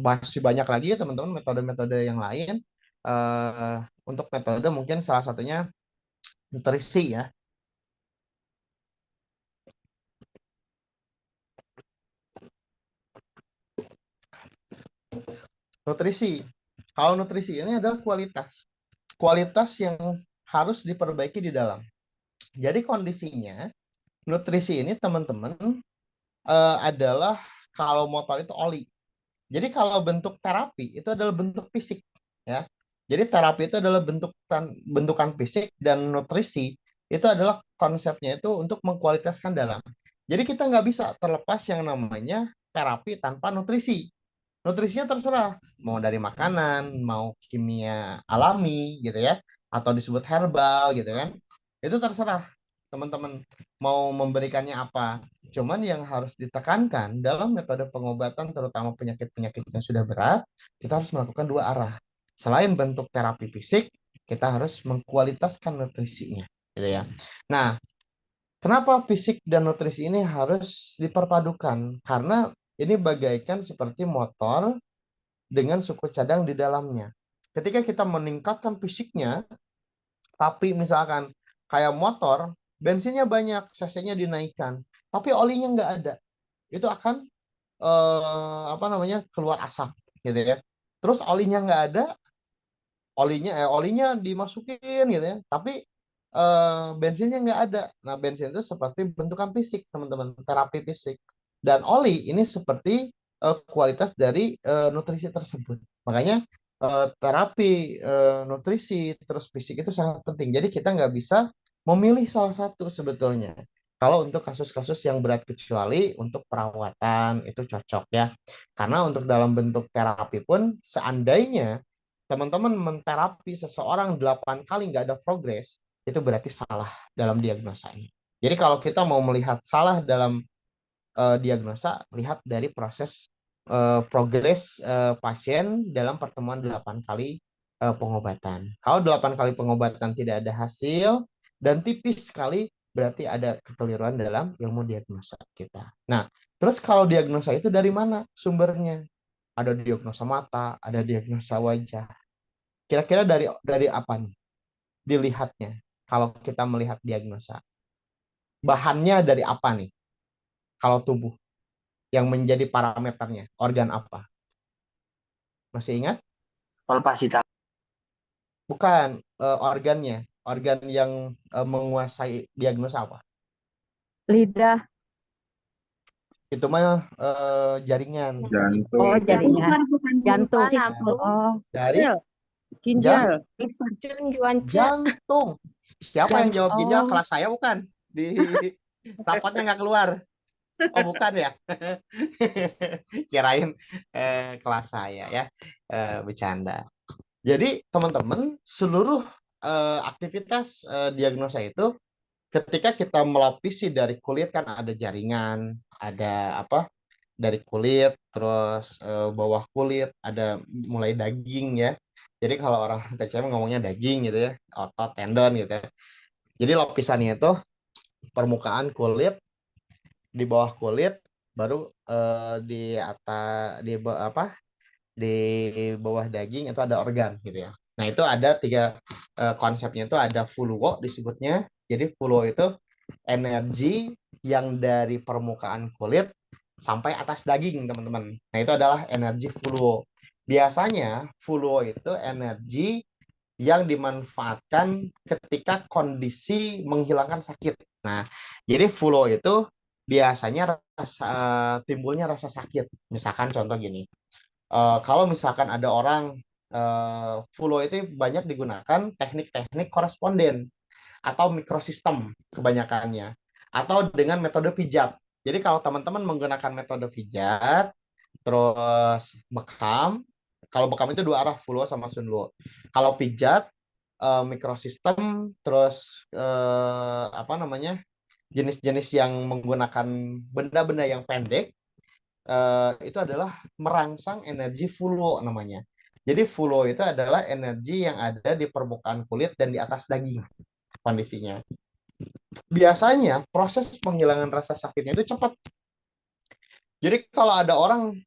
masih banyak lagi ya teman-teman metode-metode yang lain. Eh, untuk metode mungkin salah satunya nutrisi ya. Nutrisi. Kalau nutrisi ini adalah kualitas. Kualitas yang harus diperbaiki di dalam. Jadi kondisinya nutrisi ini teman-teman adalah kalau motor itu oli. Jadi kalau bentuk terapi itu adalah bentuk fisik ya. Jadi terapi itu adalah bentukan bentukan fisik dan nutrisi itu adalah konsepnya itu untuk mengkualitaskan dalam. Jadi kita nggak bisa terlepas yang namanya terapi tanpa nutrisi. Nutrisinya terserah, mau dari makanan, mau kimia alami gitu ya, atau disebut herbal gitu kan. Itu terserah teman-teman mau memberikannya apa. Cuman yang harus ditekankan dalam metode pengobatan terutama penyakit-penyakit yang sudah berat, kita harus melakukan dua arah. Selain bentuk terapi fisik, kita harus mengkualitaskan nutrisinya, gitu ya. Nah, kenapa fisik dan nutrisi ini harus diperpadukan? Karena ini bagaikan seperti motor dengan suku cadang di dalamnya. Ketika kita meningkatkan fisiknya, tapi misalkan kayak motor, bensinnya banyak, cc-nya dinaikkan, tapi olinya nggak ada, itu akan apa namanya keluar asap, gitu ya. Terus olinya nggak ada, olinya dimasukin gitu ya, tapi bensinnya nggak ada. Nah, bensin itu seperti bentukan fisik, teman-teman, terapi fisik. Dan oli ini seperti kualitas dari nutrisi tersebut. Makanya terapi nutrisi terus fisik itu sangat penting. Jadi kita nggak bisa memilih salah satu sebetulnya. Kalau untuk kasus-kasus yang berat kecuali untuk perawatan itu cocok ya. Karena untuk dalam bentuk terapi pun seandainya teman-teman menterapi seseorang 8 kali nggak ada progres, itu berarti salah dalam diagnosanya. Jadi kalau kita mau melihat salah dalam diagnosa, lihat dari proses progres pasien dalam pertemuan 8 kali pengobatan. Kalau 8 kali pengobatan tidak ada hasil dan tipis sekali, berarti ada kekeliruan dalam ilmu diagnosa kita. Nah, terus kalau diagnosa itu dari mana sumbernya? Ada diagnosa mata, ada diagnosa wajah. Kira-kira dari apa nih dilihatnya? Kalau kita melihat diagnosa, bahannya dari apa nih? Kalau tubuh yang menjadi parameternya, organ apa? Masih ingat? Palpasi tangan. Bukan organnya, organ yang menguasai diagnosa apa? Lidah. Itu mah jaringan. Jantung. Oh, jaringan. Bukan Jantung. lambung, Oh, Dari Ginjal. jantung. Siapa yang jawab ginjal? oh, Kelas saya bukan. Di rapotnya nggak keluar. Oh bukan ya? Kirain kelas saya ya. Bercanda. Jadi teman-teman, seluruh aktivitas diagnosa itu ketika kita melapisi dari kulit kan ada jaringan, ada apa? Dari kulit, terus bawah kulit ada mulai daging ya. Jadi kalau orang TCM ngomongnya daging gitu ya, otot, tendon gitu ya. Jadi lapisannya itu permukaan kulit, di bawah kulit, baru di atas apa? Di bawah daging itu ada organ gitu ya. Nah, itu ada tiga konsepnya itu ada fluo disebutnya. Jadi fluo itu energi yang dari permukaan kulit sampai atas daging, teman-teman. Nah, itu adalah energi fluo. Biasanya fluo itu energi yang dimanfaatkan ketika kondisi menghilangkan sakit. Nah, jadi fluo itu biasanya timbulnya rasa sakit. Misalkan contoh gini, kalau misalkan ada orang full itu banyak digunakan teknik-teknik koresponden atau mikrosistem kebanyakannya atau dengan metode pijat. Jadi kalau teman-teman menggunakan metode pijat terus bekam, kalau bekam itu dua arah full sama sunluo. Kalau pijat mikrosistem terus apa namanya jenis-jenis yang menggunakan benda-benda yang pendek itu adalah merangsang energi fulo namanya. Jadi fulo itu adalah energi yang ada di permukaan kulit dan di atas daging kondisinya. Biasanya proses penghilangan rasa sakitnya itu cepat. Jadi kalau ada orang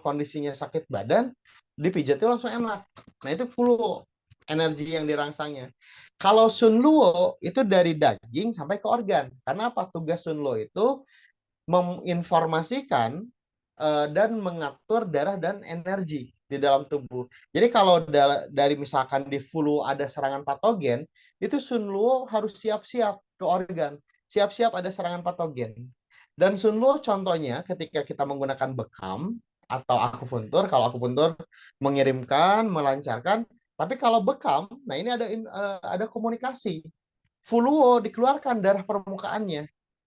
kondisinya sakit badan, dipijat itu langsung enak. Nah itu fulo energi yang dirangsangnya. Kalau sunluo itu dari daging sampai ke organ. Karena apa? Tugas sunluo itu menginformasikan dan mengatur darah dan energi di dalam tubuh. Jadi kalau dari misalkan di flu ada serangan patogen, itu Sunluo harus siap-siap ke organ, siap-siap ada serangan patogen. Dan Sunluo contohnya ketika kita menggunakan bekam atau akupuntur, kalau akupuntur mengirimkan, melancarkan, tapi kalau bekam, nah ini ada komunikasi. Fluo dikeluarkan darah permukaannya.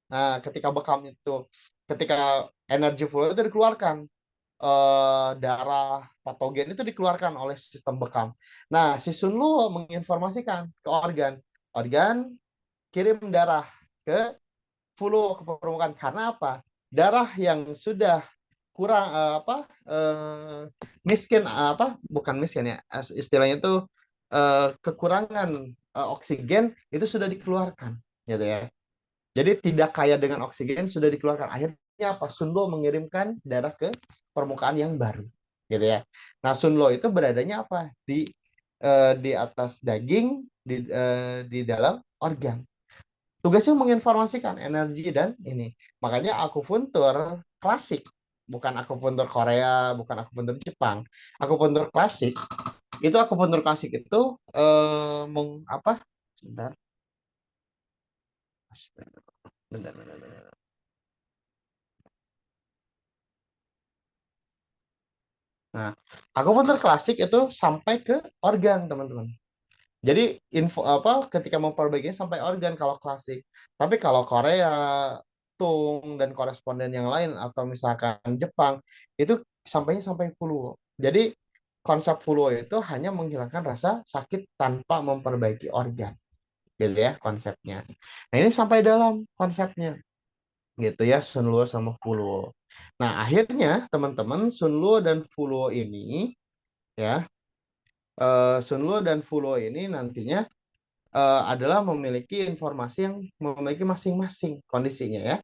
Nah, ketika bekam itu, ketika energi fluid itu dikeluarkan, darah patogen itu dikeluarkan oleh sistem bekam. Nah, si Sunluo menginformasikan ke organ, organ kirim darah ke fluid ke permukaan. Karena apa? Darah yang sudah kurang miskin bukan miskin ya, istilahnya itu kekurangan oksigen itu sudah dikeluarkan, gitu ya. Jadi tidak kaya dengan oksigen sudah dikeluarkan. Akhirnya apa? Sunlo mengirimkan darah ke permukaan yang baru, gitu ya. Nah, Sunlo itu beradanya apa? Di atas daging, di dalam organ. Tugasnya menginformasikan energi dan ini. Makanya akupuntur klasik, bukan akupuntur Korea, bukan akupuntur Jepang. Akupuntur klasik itu apa? Sebentar. Bentar, bentar, bentar. Nah, akupuntur klasik itu sampai ke organ, teman-teman. Jadi info apa ketika memperbaikinya sampai organ kalau klasik. Tapi kalau Korea, Tung dan koresponden yang lain atau misalkan Jepang itu sampainya sampai fluo. Jadi konsep fluo itu hanya menghilangkan rasa sakit tanpa memperbaiki organ. Gitu ya konsepnya. Nah, ini sampai dalam konsepnya gitu ya Sunluo sama Fuluo. Nah, akhirnya teman-teman Sunluo dan Fuluo ini ya Sunluo dan Fuluo ini nantinya adalah memiliki informasi yang memiliki masing-masing kondisinya ya.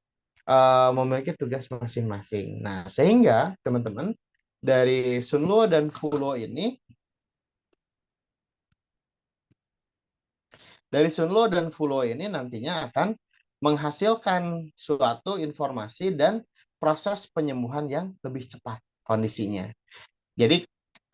Memiliki tugas masing-masing. Nah, sehingga teman-teman dari Sunluo dan Fuluo ini dari Sunluo dan Fuluo ini nantinya akan menghasilkan suatu informasi dan proses penyembuhan yang lebih cepat kondisinya. Jadi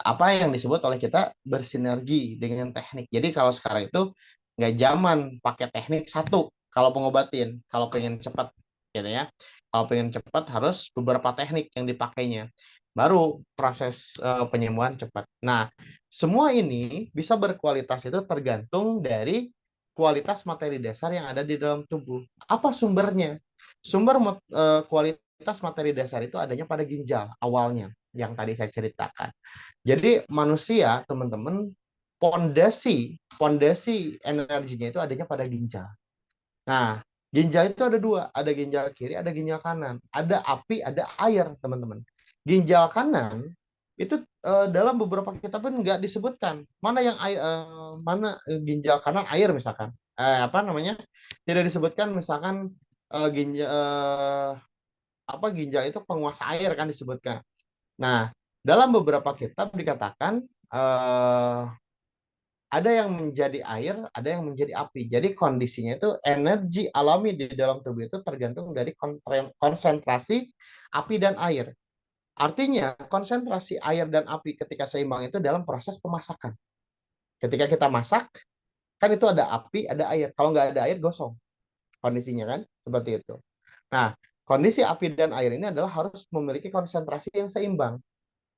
apa yang disebut oleh kita bersinergi dengan teknik. Jadi kalau sekarang itu nggak zaman pakai teknik satu kalau pengobatin, kalau pengen cepat gitu ya. Kalau pengen cepat harus beberapa teknik yang dipakainya. Baru proses penyembuhan cepat. Nah, semua ini bisa berkualitas itu tergantung dari kualitas materi dasar yang ada di dalam tubuh. Apa sumbernya? kualitas materi dasar itu adanya pada ginjal awalnya yang tadi saya ceritakan. Jadi manusia, teman-teman, pondasi pondasi energinya itu adanya pada ginjal. Nah, ginjal itu ada dua, ada ginjal kiri, ada ginjal kanan, ada api, ada air, teman-teman. Ginjal kanan itu dalam beberapa kitab pun nggak disebutkan mana yang air, ginjal kanan air misalkan, apa namanya, tidak disebutkan misalkan ginjal apa ginjal itu penguasa air kan disebutkan. Nah, dalam beberapa kitab dikatakan eh, ada yang menjadi air, ada yang menjadi api. Jadi kondisinya itu energi alami di dalam tubuh itu tergantung dari konsentrasi api dan air. Artinya konsentrasi air dan api ketika seimbang itu dalam proses pemasakan. Ketika kita masak, kan itu ada api, ada air. Kalau nggak ada air, gosong. Kondisinya kan seperti itu. Nah, kondisi api dan air ini adalah harus memiliki konsentrasi yang seimbang.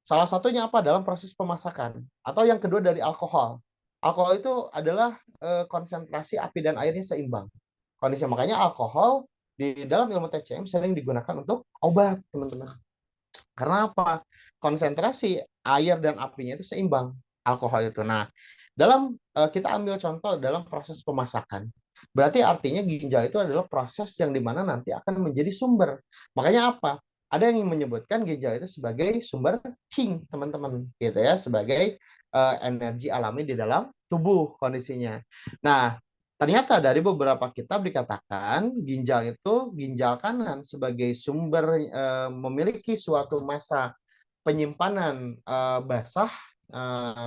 Salah satunya apa? Dalam proses pemasakan. Atau yang kedua dari alkohol. Alkohol itu adalah konsentrasi api dan airnya seimbang. Kondisi makanya alkohol di dalam ilmu TCM sering digunakan untuk obat, teman-teman. Karena apa? Konsentrasi air dan apinya itu seimbang alkohol itu. Nah, dalam kita ambil contoh dalam proses pemasakan. Berarti artinya ginjal itu adalah proses yang dimana nanti akan menjadi sumber. Makanya apa? Ada yang menyebutkan ginjal itu sebagai sumber qing, teman-teman, gitu ya, sebagai energi alami di dalam tubuh kondisinya. Nah, ternyata dari beberapa kitab dikatakan ginjal kanan sebagai sumber memiliki suatu masa penyimpanan basah,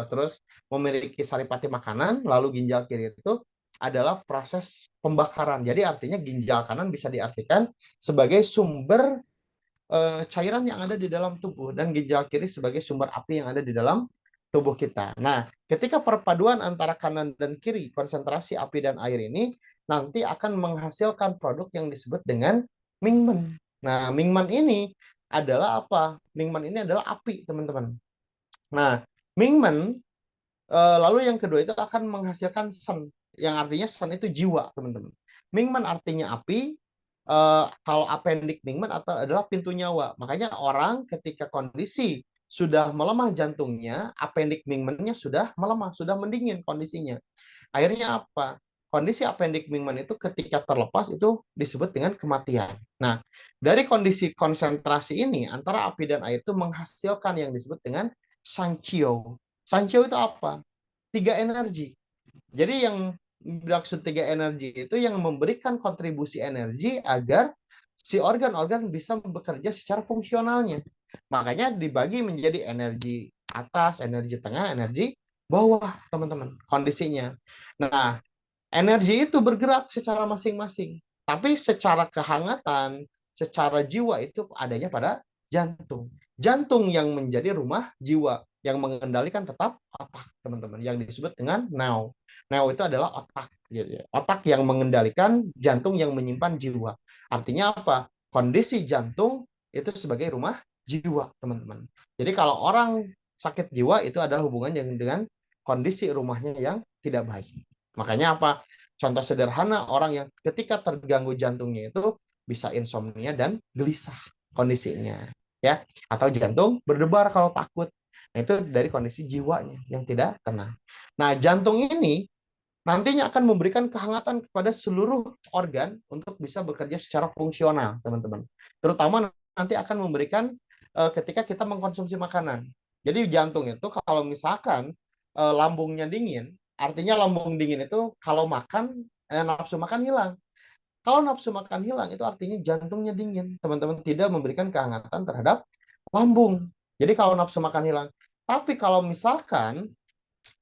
terus memiliki saripati makanan, lalu ginjal kiri itu adalah proses pembakaran. Jadi artinya ginjal kanan bisa diartikan sebagai sumber cairan yang ada di dalam tubuh dan ginjal kiri sebagai sumber api yang ada di dalam tubuh kita. Nah, ketika perpaduan antara kanan dan kiri konsentrasi api dan air ini nanti akan menghasilkan produk yang disebut dengan Mingmen. Nah, Mingmen ini adalah apa? Mingmen ini adalah api, teman-teman. Nah, Mingmen lalu yang kedua itu akan menghasilkan Sen, yang artinya Sen itu jiwa, teman-teman. Mingmen artinya api, kalau appendix Mingmen atau adalah pintu nyawa. Makanya orang ketika kondisi sudah melemah jantungnya, appendix Mingmennya sudah melemah, sudah mendingin kondisinya. Akhirnya apa? Kondisi appendix Mingmen itu ketika terlepas itu disebut dengan kematian. Nah, dari kondisi konsentrasi ini antara api dan air itu menghasilkan yang disebut dengan Sanchio. Sanchio itu apa? Tiga energi. Jadi yang dimaksud tiga energi itu yang memberikan kontribusi energi agar si organ-organ bisa bekerja secara fungsionalnya. Makanya dibagi menjadi energi atas, energi tengah, energi bawah, teman-teman, kondisinya. Nah, energi itu bergerak secara masing-masing. Tapi secara kehangatan, secara jiwa itu adanya pada jantung. Jantung yang menjadi rumah jiwa, yang mengendalikan tetap otak, teman-teman, yang disebut dengan now. Now itu adalah otak, gitu ya. Otak yang mengendalikan jantung yang menyimpan jiwa. Artinya apa? Kondisi jantung itu sebagai rumah jiwa, teman-teman. Jadi kalau orang sakit jiwa itu adalah hubungan yang dengan kondisi rumahnya yang tidak baik. Makanya apa? Contoh sederhana orang yang ketika terganggu jantungnya itu bisa insomnia dan gelisah kondisinya, ya, atau jantung berdebar kalau takut. Nah, itu dari kondisi jiwanya yang tidak tenang. Nah, jantung ini nantinya akan memberikan kehangatan kepada seluruh organ untuk bisa bekerja secara fungsional, teman-teman. Terutama nanti akan memberikan ketika kita mengkonsumsi makanan. Jadi jantung itu kalau misalkan lambungnya dingin, artinya lambung dingin itu kalau makan nafsu makan hilang. Kalau nafsu makan hilang itu artinya jantungnya dingin. Teman-teman tidak memberikan kehangatan terhadap lambung. Jadi kalau nafsu makan hilang. Tapi kalau misalkan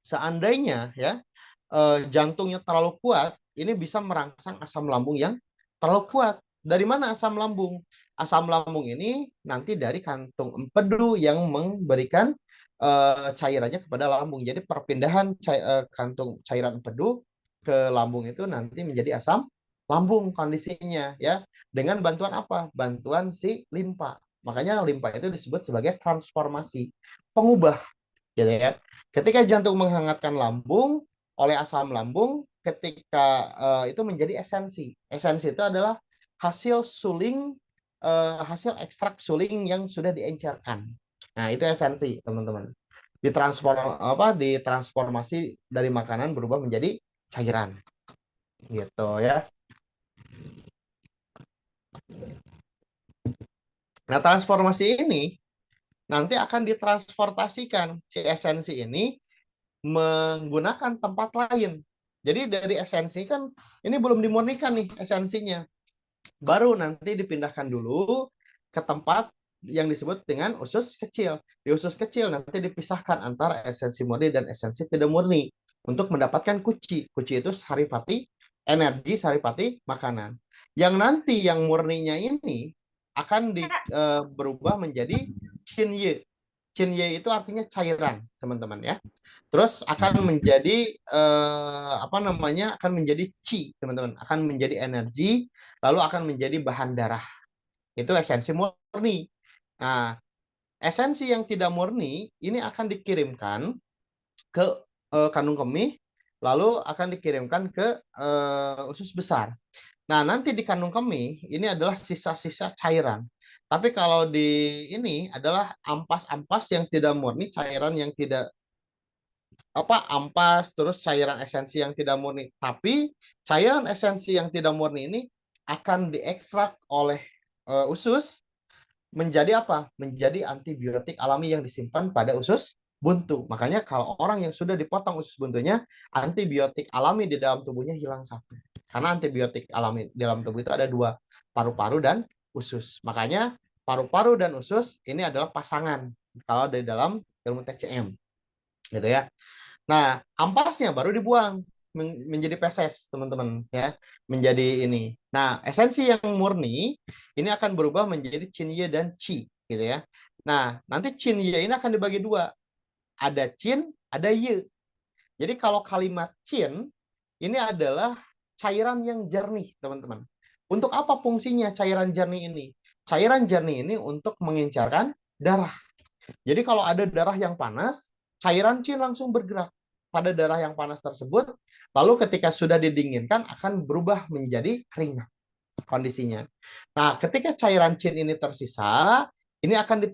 seandainya ya jantungnya terlalu kuat, ini bisa merangsang asam lambung yang terlalu kuat. Dari mana asam lambung? Asam lambung ini nanti dari kantung empedu yang memberikan cairannya kepada lambung. Jadi perpindahan kantung cairan empedu ke lambung itu nanti menjadi asam lambung kondisinya ya. Dengan bantuan apa? Bantuan si limpa. Makanya limpa itu disebut sebagai transformasi, pengubah gitu ya. Ketika jantung menghangatkan lambung oleh asam lambung, ketika itu menjadi esensi. Esensi itu adalah hasil suling, hasil ekstrak suling yang sudah diencerkan. Nah, itu esensi, teman-teman. Ditransformasi dari makanan berubah menjadi cairan. Gitu ya. Nah, transformasi ini nanti akan ditransportasikan si esensi ini menggunakan tempat lain. Jadi dari esensi kan ini belum dimurnikan nih esensinya. Baru nanti dipindahkan dulu ke tempat yang disebut dengan usus kecil. Di usus kecil nanti dipisahkan antara esensi murni dan esensi tidak murni untuk mendapatkan kuci. Kuci itu saripati, energi saripati makanan. Yang nanti yang murninya ini akan berubah menjadi cinye. Cinye itu artinya cairan, teman-teman ya. Terus akan menjadi apa namanya? Akan menjadi chi, teman-teman. Akan menjadi energi, lalu akan menjadi bahan darah. Itu esensi murni. Nah, esensi yang tidak murni ini akan dikirimkan ke kandung kemih, lalu akan dikirimkan ke usus besar. Nah, nanti di kandung kemih ini adalah sisa-sisa cairan. Tapi kalau di ini adalah ampas-ampas yang tidak murni, cairan yang tidak ampas, terus cairan esensi yang tidak murni. Tapi cairan esensi yang tidak murni ini akan diekstrak oleh usus menjadi apa? Menjadi antibiotik alami yang disimpan pada usus buntu. Makanya kalau orang yang sudah dipotong usus buntunya, antibiotik alami di dalam tubuhnya hilang satu. Karena antibiotik alami di dalam tubuh itu ada dua, paru-paru dan usus. Makanya paru-paru dan usus ini adalah pasangan kalau dari dalam ilmu TCM. Gitu ya. Nah, ampasnya baru dibuang menjadi peses, teman-teman ya, menjadi ini. Nah, esensi yang murni ini akan berubah menjadi cinye dan chi, gitu ya. Nah, nanti cinye ini akan dibagi dua. Ada cin, ada ye. Jadi kalau kalimat cin ini adalah cairan yang jernih, teman-teman. Untuk apa fungsinya cairan jernih ini? Cairan jernih ini untuk mengencerkan darah. Jadi kalau ada darah yang panas, cairan cin langsung bergerak pada darah yang panas tersebut, lalu ketika sudah didinginkan akan berubah menjadi keringat kondisinya. Nah, ketika cairan cin ini tersisa, ini akan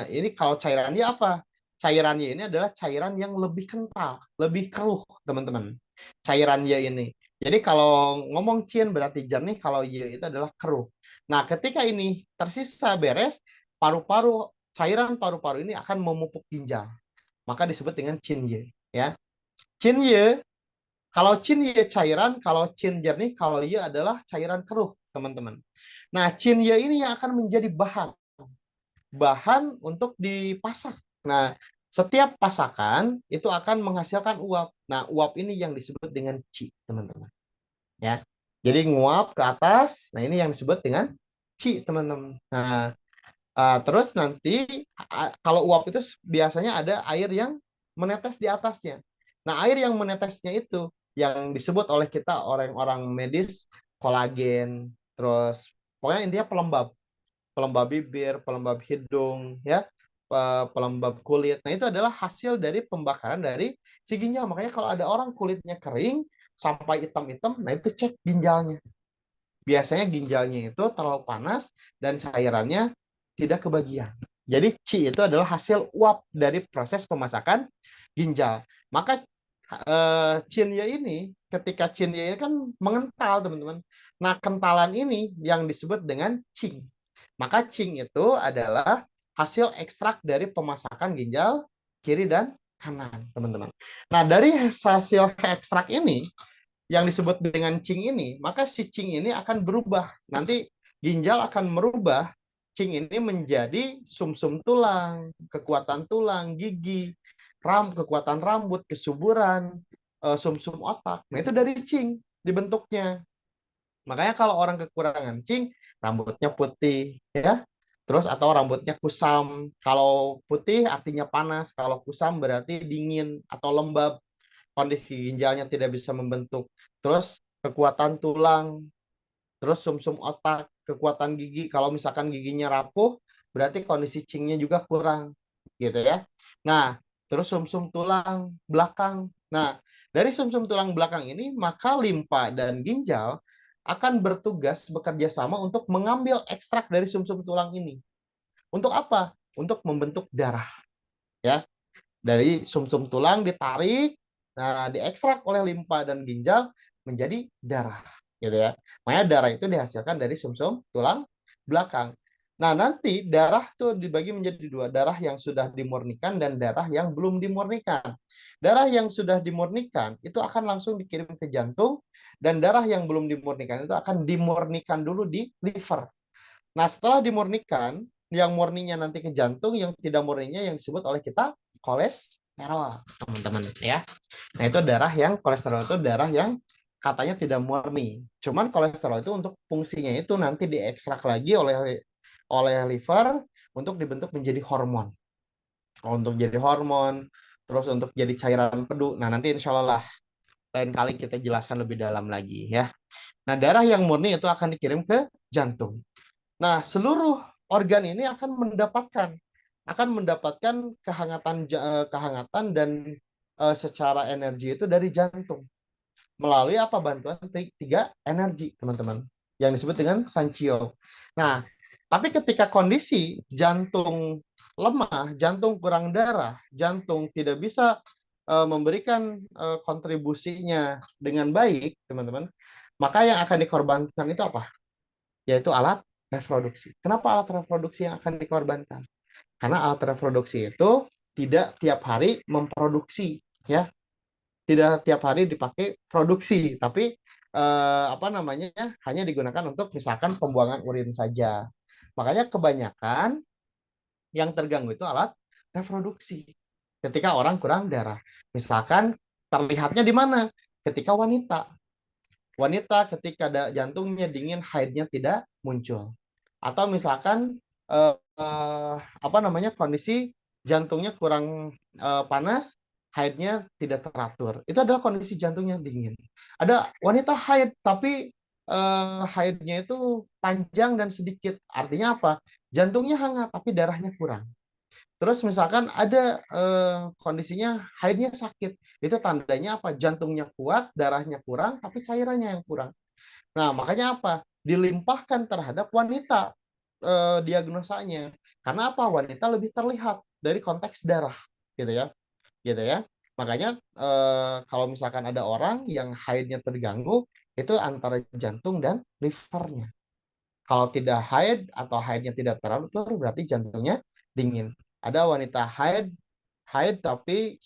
ini kalau cairannya apa? Cairannya ini adalah cairan yang lebih kental, lebih keruh, teman-teman. Cairannya ini. Jadi kalau ngomong cin berarti jernih, kalau ye itu adalah keruh. Nah, ketika ini tersisa beres, paru-paru cairan paru-paru ini akan memupuk ginjal. Maka disebut dengan cinye, ya. Cinye, kalau cinye cairan, kalau cin jernih, kalau ye adalah cairan keruh, teman-teman. Nah, cinye ini yang akan menjadi bahan untuk dipasak. Nah, setiap pasakan itu akan menghasilkan uap. Nah, uap ini yang disebut dengan ci, teman-teman. Ya. Jadi nguap ke atas, nah ini yang disebut dengan ci, teman-teman. Nah, terus nanti kalau uap itu biasanya ada air yang menetes di atasnya. Nah, air yang menetesnya itu yang disebut oleh kita orang-orang medis kolagen, terus pokoknya intinya pelembab, pelembab bibir, pelembab hidung, ya, pelembab kulit. Nah, itu adalah hasil dari pembakaran dari si ginjal. Makanya kalau ada orang kulitnya kering sampai hitam-hitam, nah itu cek ginjalnya. Biasanya ginjalnya itu terlalu panas dan cairannya tidak kebagian. Jadi Ci itu adalah hasil uap dari proses pemasakan ginjal. Maka Cinye ini, ketika Cinye ini kan mengental, teman-teman. Nah, kentalan ini yang disebut dengan Cing. Maka Cing itu adalah hasil ekstrak dari pemasakan ginjal kiri dan kanan, teman-teman. Nah, dari hasil ekstrak ini, yang disebut dengan cing ini, maka si cing ini akan berubah. Nanti ginjal akan merubah cing ini menjadi sumsum tulang, kekuatan tulang, gigi, kekuatan rambut, kesuburan, sumsum otak. Nah, itu dari cing dibentuknya. Makanya kalau orang kekurangan cing, rambutnya putih, ya. Terus atau rambutnya kusam. Kalau putih artinya panas, kalau kusam berarti dingin atau lembab, kondisi ginjalnya tidak bisa membentuk. Terus kekuatan tulang, terus sumsum otak, kekuatan gigi. Kalau misalkan giginya rapuh, berarti kondisi cingnya juga kurang, gitu ya. Nah, terus sumsum tulang belakang. Nah, dari sumsum tulang belakang ini, maka limpa dan ginjal akan bertugas bekerja sama untuk mengambil ekstrak dari sumsum tulang ini. Untuk apa? Untuk membentuk darah, ya. Dari sumsum tulang ditarik, nah diekstrak oleh limpa dan ginjal menjadi darah, gitu ya. Makanya darah itu dihasilkan dari sumsum tulang belakang. Nah, nanti darah tuh dibagi menjadi dua, darah yang sudah dimurnikan dan darah yang belum dimurnikan. Darah yang sudah dimurnikan itu akan langsung dikirim ke jantung, dan darah yang belum dimurnikan itu akan dimurnikan dulu di liver. Nah, setelah dimurnikan, yang murninya nanti ke jantung, yang tidak murninya yang disebut oleh kita kolesterol, teman-teman, ya. Nah, itu darah yang kolesterol itu darah yang katanya tidak murni. Cuman kolesterol itu untuk fungsinya itu nanti diekstrak lagi oleh liver untuk dibentuk menjadi hormon. Untuk jadi hormon, terus untuk jadi cairan pedu. Nah, nanti insya Allah lain kali kita jelaskan lebih dalam lagi, ya. Nah, darah yang murni itu akan dikirim ke jantung. Nah, seluruh organ ini akan mendapatkan kehangatan dan secara energi itu dari jantung melalui apa, bantuan tiga energi, teman-teman, yang disebut dengan Sanchio. Nah, tapi ketika kondisi jantung lemah, jantung kurang darah, jantung tidak bisa memberikan kontribusinya dengan baik, teman-teman, maka yang akan dikorbankan itu apa? Yaitu alat reproduksi. Kenapa alat reproduksi yang akan dikorbankan? Karena alat reproduksi itu tidak tiap hari memproduksi, ya, tidak tiap hari dipakai produksi, tapi apa namanya, hanya digunakan untuk misalkan pembuangan urin saja. Makanya kebanyakan yang terganggu itu alat reproduksi ketika orang kurang darah. Misalkan terlihatnya di mana? Ketika wanita. Wanita ketika jantungnya dingin, haidnya tidak muncul. Atau misalkan apa namanya, kondisi jantungnya kurang panas, haidnya tidak teratur. Itu adalah kondisi jantungnya dingin. Ada wanita haid tapi haidnya itu panjang dan sedikit. Artinya apa? Jantungnya hangat tapi darahnya kurang. Terus misalkan ada kondisinya haidnya sakit, itu tandanya apa? Jantungnya kuat, darahnya kurang, tapi cairannya yang kurang. Nah, makanya apa? Dilimpahkan terhadap wanita diagnosanya. Karena apa? Wanita lebih terlihat dari konteks darah, gitu ya, gitu ya. Makanya kalau misalkan ada orang yang haidnya terganggu, itu antara jantung dan livernya. Kalau tidak haid atau haidnya tidak terlalu, berarti jantungnya dingin. Ada wanita haid, haid tapi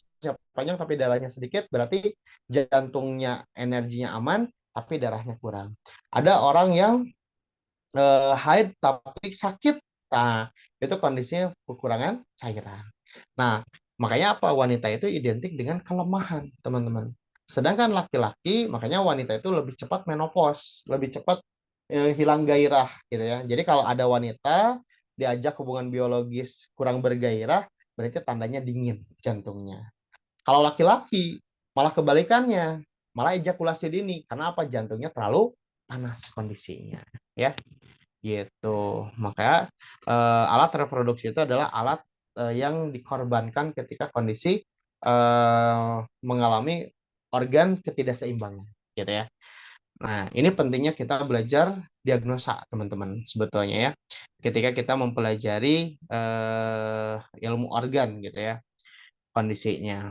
panjang tapi darahnya sedikit, berarti jantungnya energinya aman tapi darahnya kurang. Ada orang yang haid tapi sakit, nah itu kondisinya kekurangan cairan. Nah, makanya apa, wanita itu identik dengan kelemahan, teman-teman. Sedangkan laki-laki, makanya wanita itu lebih cepat menopause, lebih cepat hilang gairah, gitu ya. Jadi kalau ada wanita diajak hubungan biologis kurang bergairah, berarti tandanya dingin jantungnya. Kalau laki-laki malah kebalikannya, malah ejakulasi dini. Karena apa? Jantungnya terlalu panas kondisinya, ya. Gitu. Maka alat reproduksi itu adalah alat yang dikorbankan ketika kondisi mengalami organ ketidakseimbangan, gitu ya. Nah, ini pentingnya kita belajar diagnosa, teman-teman, sebetulnya, ya. Ketika kita mempelajari ilmu organ, gitu ya, kondisinya.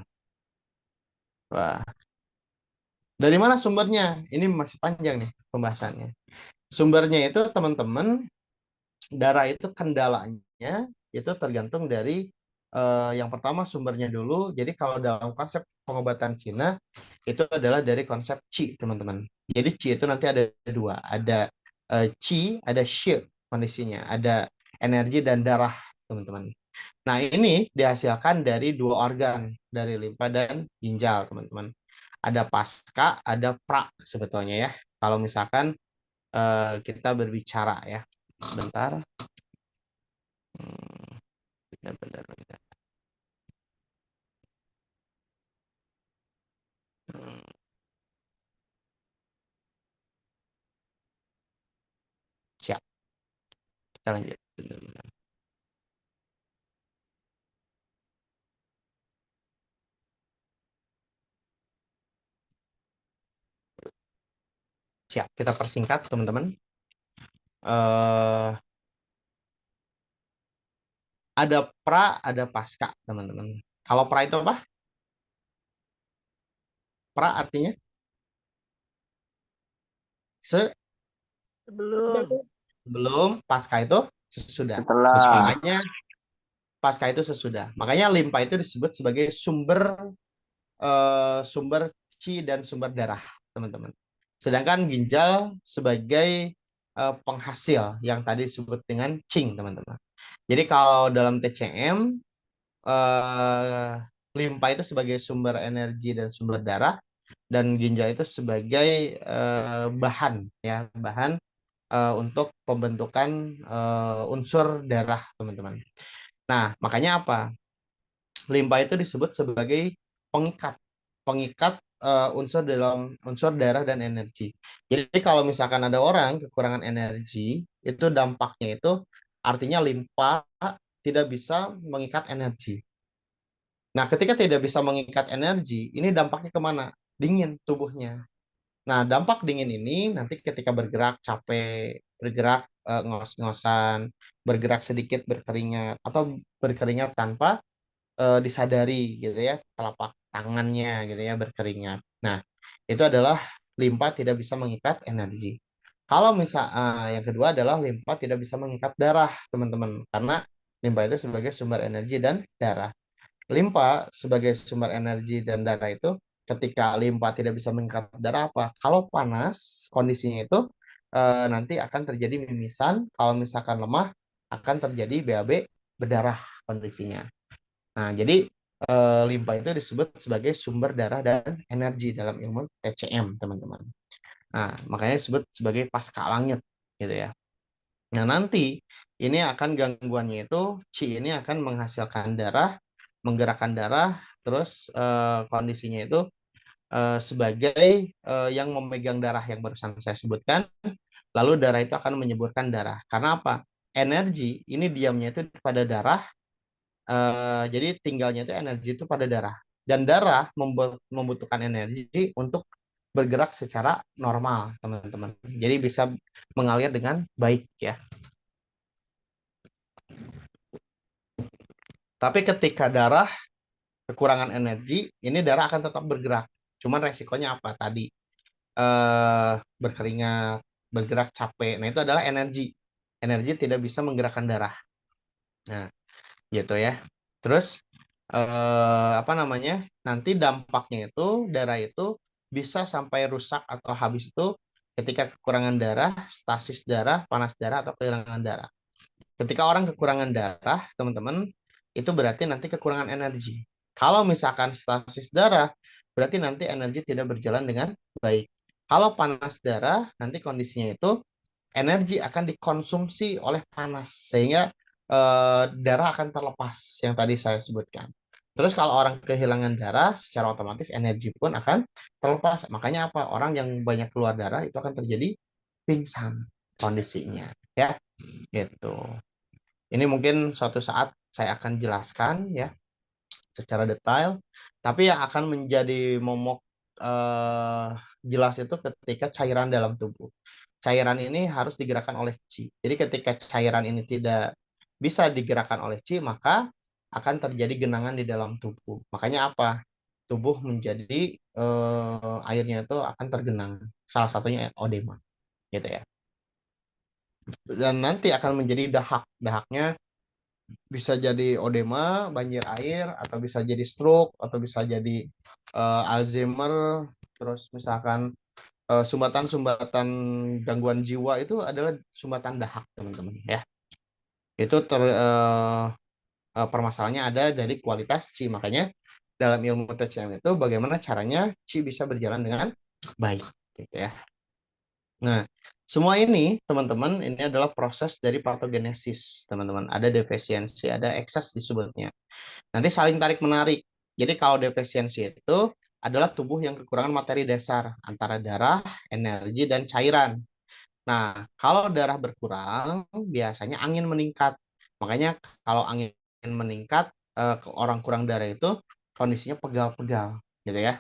Wah, dari mana sumbernya? Ini masih panjang nih pembahasannya. Sumbernya itu, teman-teman, darah itu kendalanya itu tergantung dari yang pertama sumbernya dulu. Jadi kalau dalam konsep pengobatan Cina itu adalah dari konsep Qi, teman-teman. Jadi Qi itu nanti ada dua, ada Qi, ada Shi kondisinya, ada energi dan darah, teman-teman. Nah, ini dihasilkan dari dua organ, dari limpa dan ginjal, teman-teman. Ada pasca, ada pra sebetulnya, ya. Kalau misalkan kita berbicara, ya. Bentar. Hmm, bentar, bentar, bentar. Hmm, siap, kita lanjut. Bentar, bentar. Siap, kita persingkat teman-teman. Eh, ada pra, ada pasca teman-teman. Kalau pra itu apa? Pra artinya Sebelum. sebelum, pasca itu sesudah. Setelah. Makanya pasca itu sesudah. Makanya limpa itu disebut sebagai sumber chi dan sumber darah, teman-teman. Sedangkan ginjal sebagai penghasil yang tadi disebut dengan qing, teman-teman. Jadi kalau dalam TCM, eh, limpa itu sebagai sumber energi dan sumber darah, dan ginjal itu sebagai bahan, ya, bahan untuk pembentukan unsur darah, teman-teman. Nah, makanya apa? Limpa itu disebut sebagai pengikat, pengikat unsur dalam unsur darah dan energi. Jadi kalau misalkan ada orang kekurangan energi, itu dampaknya itu artinya limpa tidak bisa mengikat energi. Nah, ketika tidak bisa mengikat energi, ini dampaknya kemana? Dingin tubuhnya. Nah, dampak dingin ini nanti ketika bergerak capek, bergerak ngos-ngosan, bergerak sedikit berkeringat, atau berkeringat tanpa disadari gitu ya, telapak tangannya gitu ya berkeringat. Nah, itu adalah limpa tidak bisa mengikat energi. Kalau misal yang kedua adalah limpa tidak bisa mengikat darah, teman-teman, karena limpa itu sebagai sumber energi dan darah. Limpa sebagai sumber energi dan darah itu, ketika limpa tidak bisa mengikat darah apa? Kalau panas, kondisinya itu nanti akan terjadi mimisan. Kalau misalkan lemah, akan terjadi BAB berdarah kondisinya. Nah, jadi limpa itu disebut sebagai sumber darah dan energi dalam ilmu TCM, teman-teman. Nah, makanya disebut sebagai pasca langit, gitu ya. Nah, nanti ini akan gangguannya itu, Qi ini akan menghasilkan darah, menggerakkan darah, terus kondisinya itu sebagai yang memegang darah yang barusan saya sebutkan, lalu darah itu akan menyuburkan darah. Karena apa? Energi ini diamnya itu pada darah, jadi tinggalnya itu energi itu pada darah. Dan darah membutuhkan energi untuk bergerak secara normal, teman-teman. Jadi bisa mengalir dengan baik ya. Tapi ketika darah kekurangan energi, ini darah akan tetap bergerak. Cuman resikonya apa tadi? Berkeringat, bergerak capek. Nah, itu adalah energi. Energi tidak bisa menggerakkan darah. Nah, gitu ya. Terus apa namanya? Nanti dampaknya itu darah itu bisa sampai rusak atau habis itu ketika kekurangan darah, stasis darah, panas darah atau kehilangan darah. Ketika orang kekurangan darah, teman-teman, itu berarti nanti kekurangan energi. Kalau misalkan stasis darah, berarti nanti energi tidak berjalan dengan baik. Kalau panas darah, nanti kondisinya itu energi akan dikonsumsi oleh panas sehingga darah akan terlepas yang tadi saya sebutkan. Terus kalau orang kehilangan darah, secara otomatis energi pun akan terlepas. Makanya apa? Orang yang banyak keluar darah itu akan terjadi pingsan kondisinya, ya, gitu. Ini mungkin suatu saat saya akan jelaskan ya secara detail, tapi yang akan menjadi momok eh, jelas itu ketika cairan dalam tubuh. Cairan ini harus digerakkan oleh Qi. Jadi ketika cairan ini tidak bisa digerakkan oleh Qi, maka akan terjadi genangan di dalam tubuh. Makanya apa? Tubuh menjadi airnya itu akan tergenang. Salah satunya odema, gitu ya. Dan nanti akan menjadi dahak. Dahaknya bisa jadi odema, banjir air, atau bisa jadi stroke, atau bisa jadi Alzheimer, terus misalkan sumbatan-sumbatan gangguan jiwa itu adalah sumbatan dahak, teman-teman ya. Itu permasalahannya ada dari kualitas Qi. Makanya dalam ilmu TCM itu bagaimana caranya Qi bisa berjalan dengan baik, gitu ya. Nah, semua ini teman-teman ini adalah proses dari patogenesis, teman-teman. Ada defisiensi, ada ekses disebutnya. Nanti saling tarik menarik. Jadi kalau defisiensi itu adalah tubuh yang kekurangan materi dasar antara darah, energi, dan cairan. Nah, kalau darah berkurang, biasanya angin meningkat. Makanya kalau angin meningkat, ke orang kurang darah itu kondisinya pegal-pegal, gitu ya.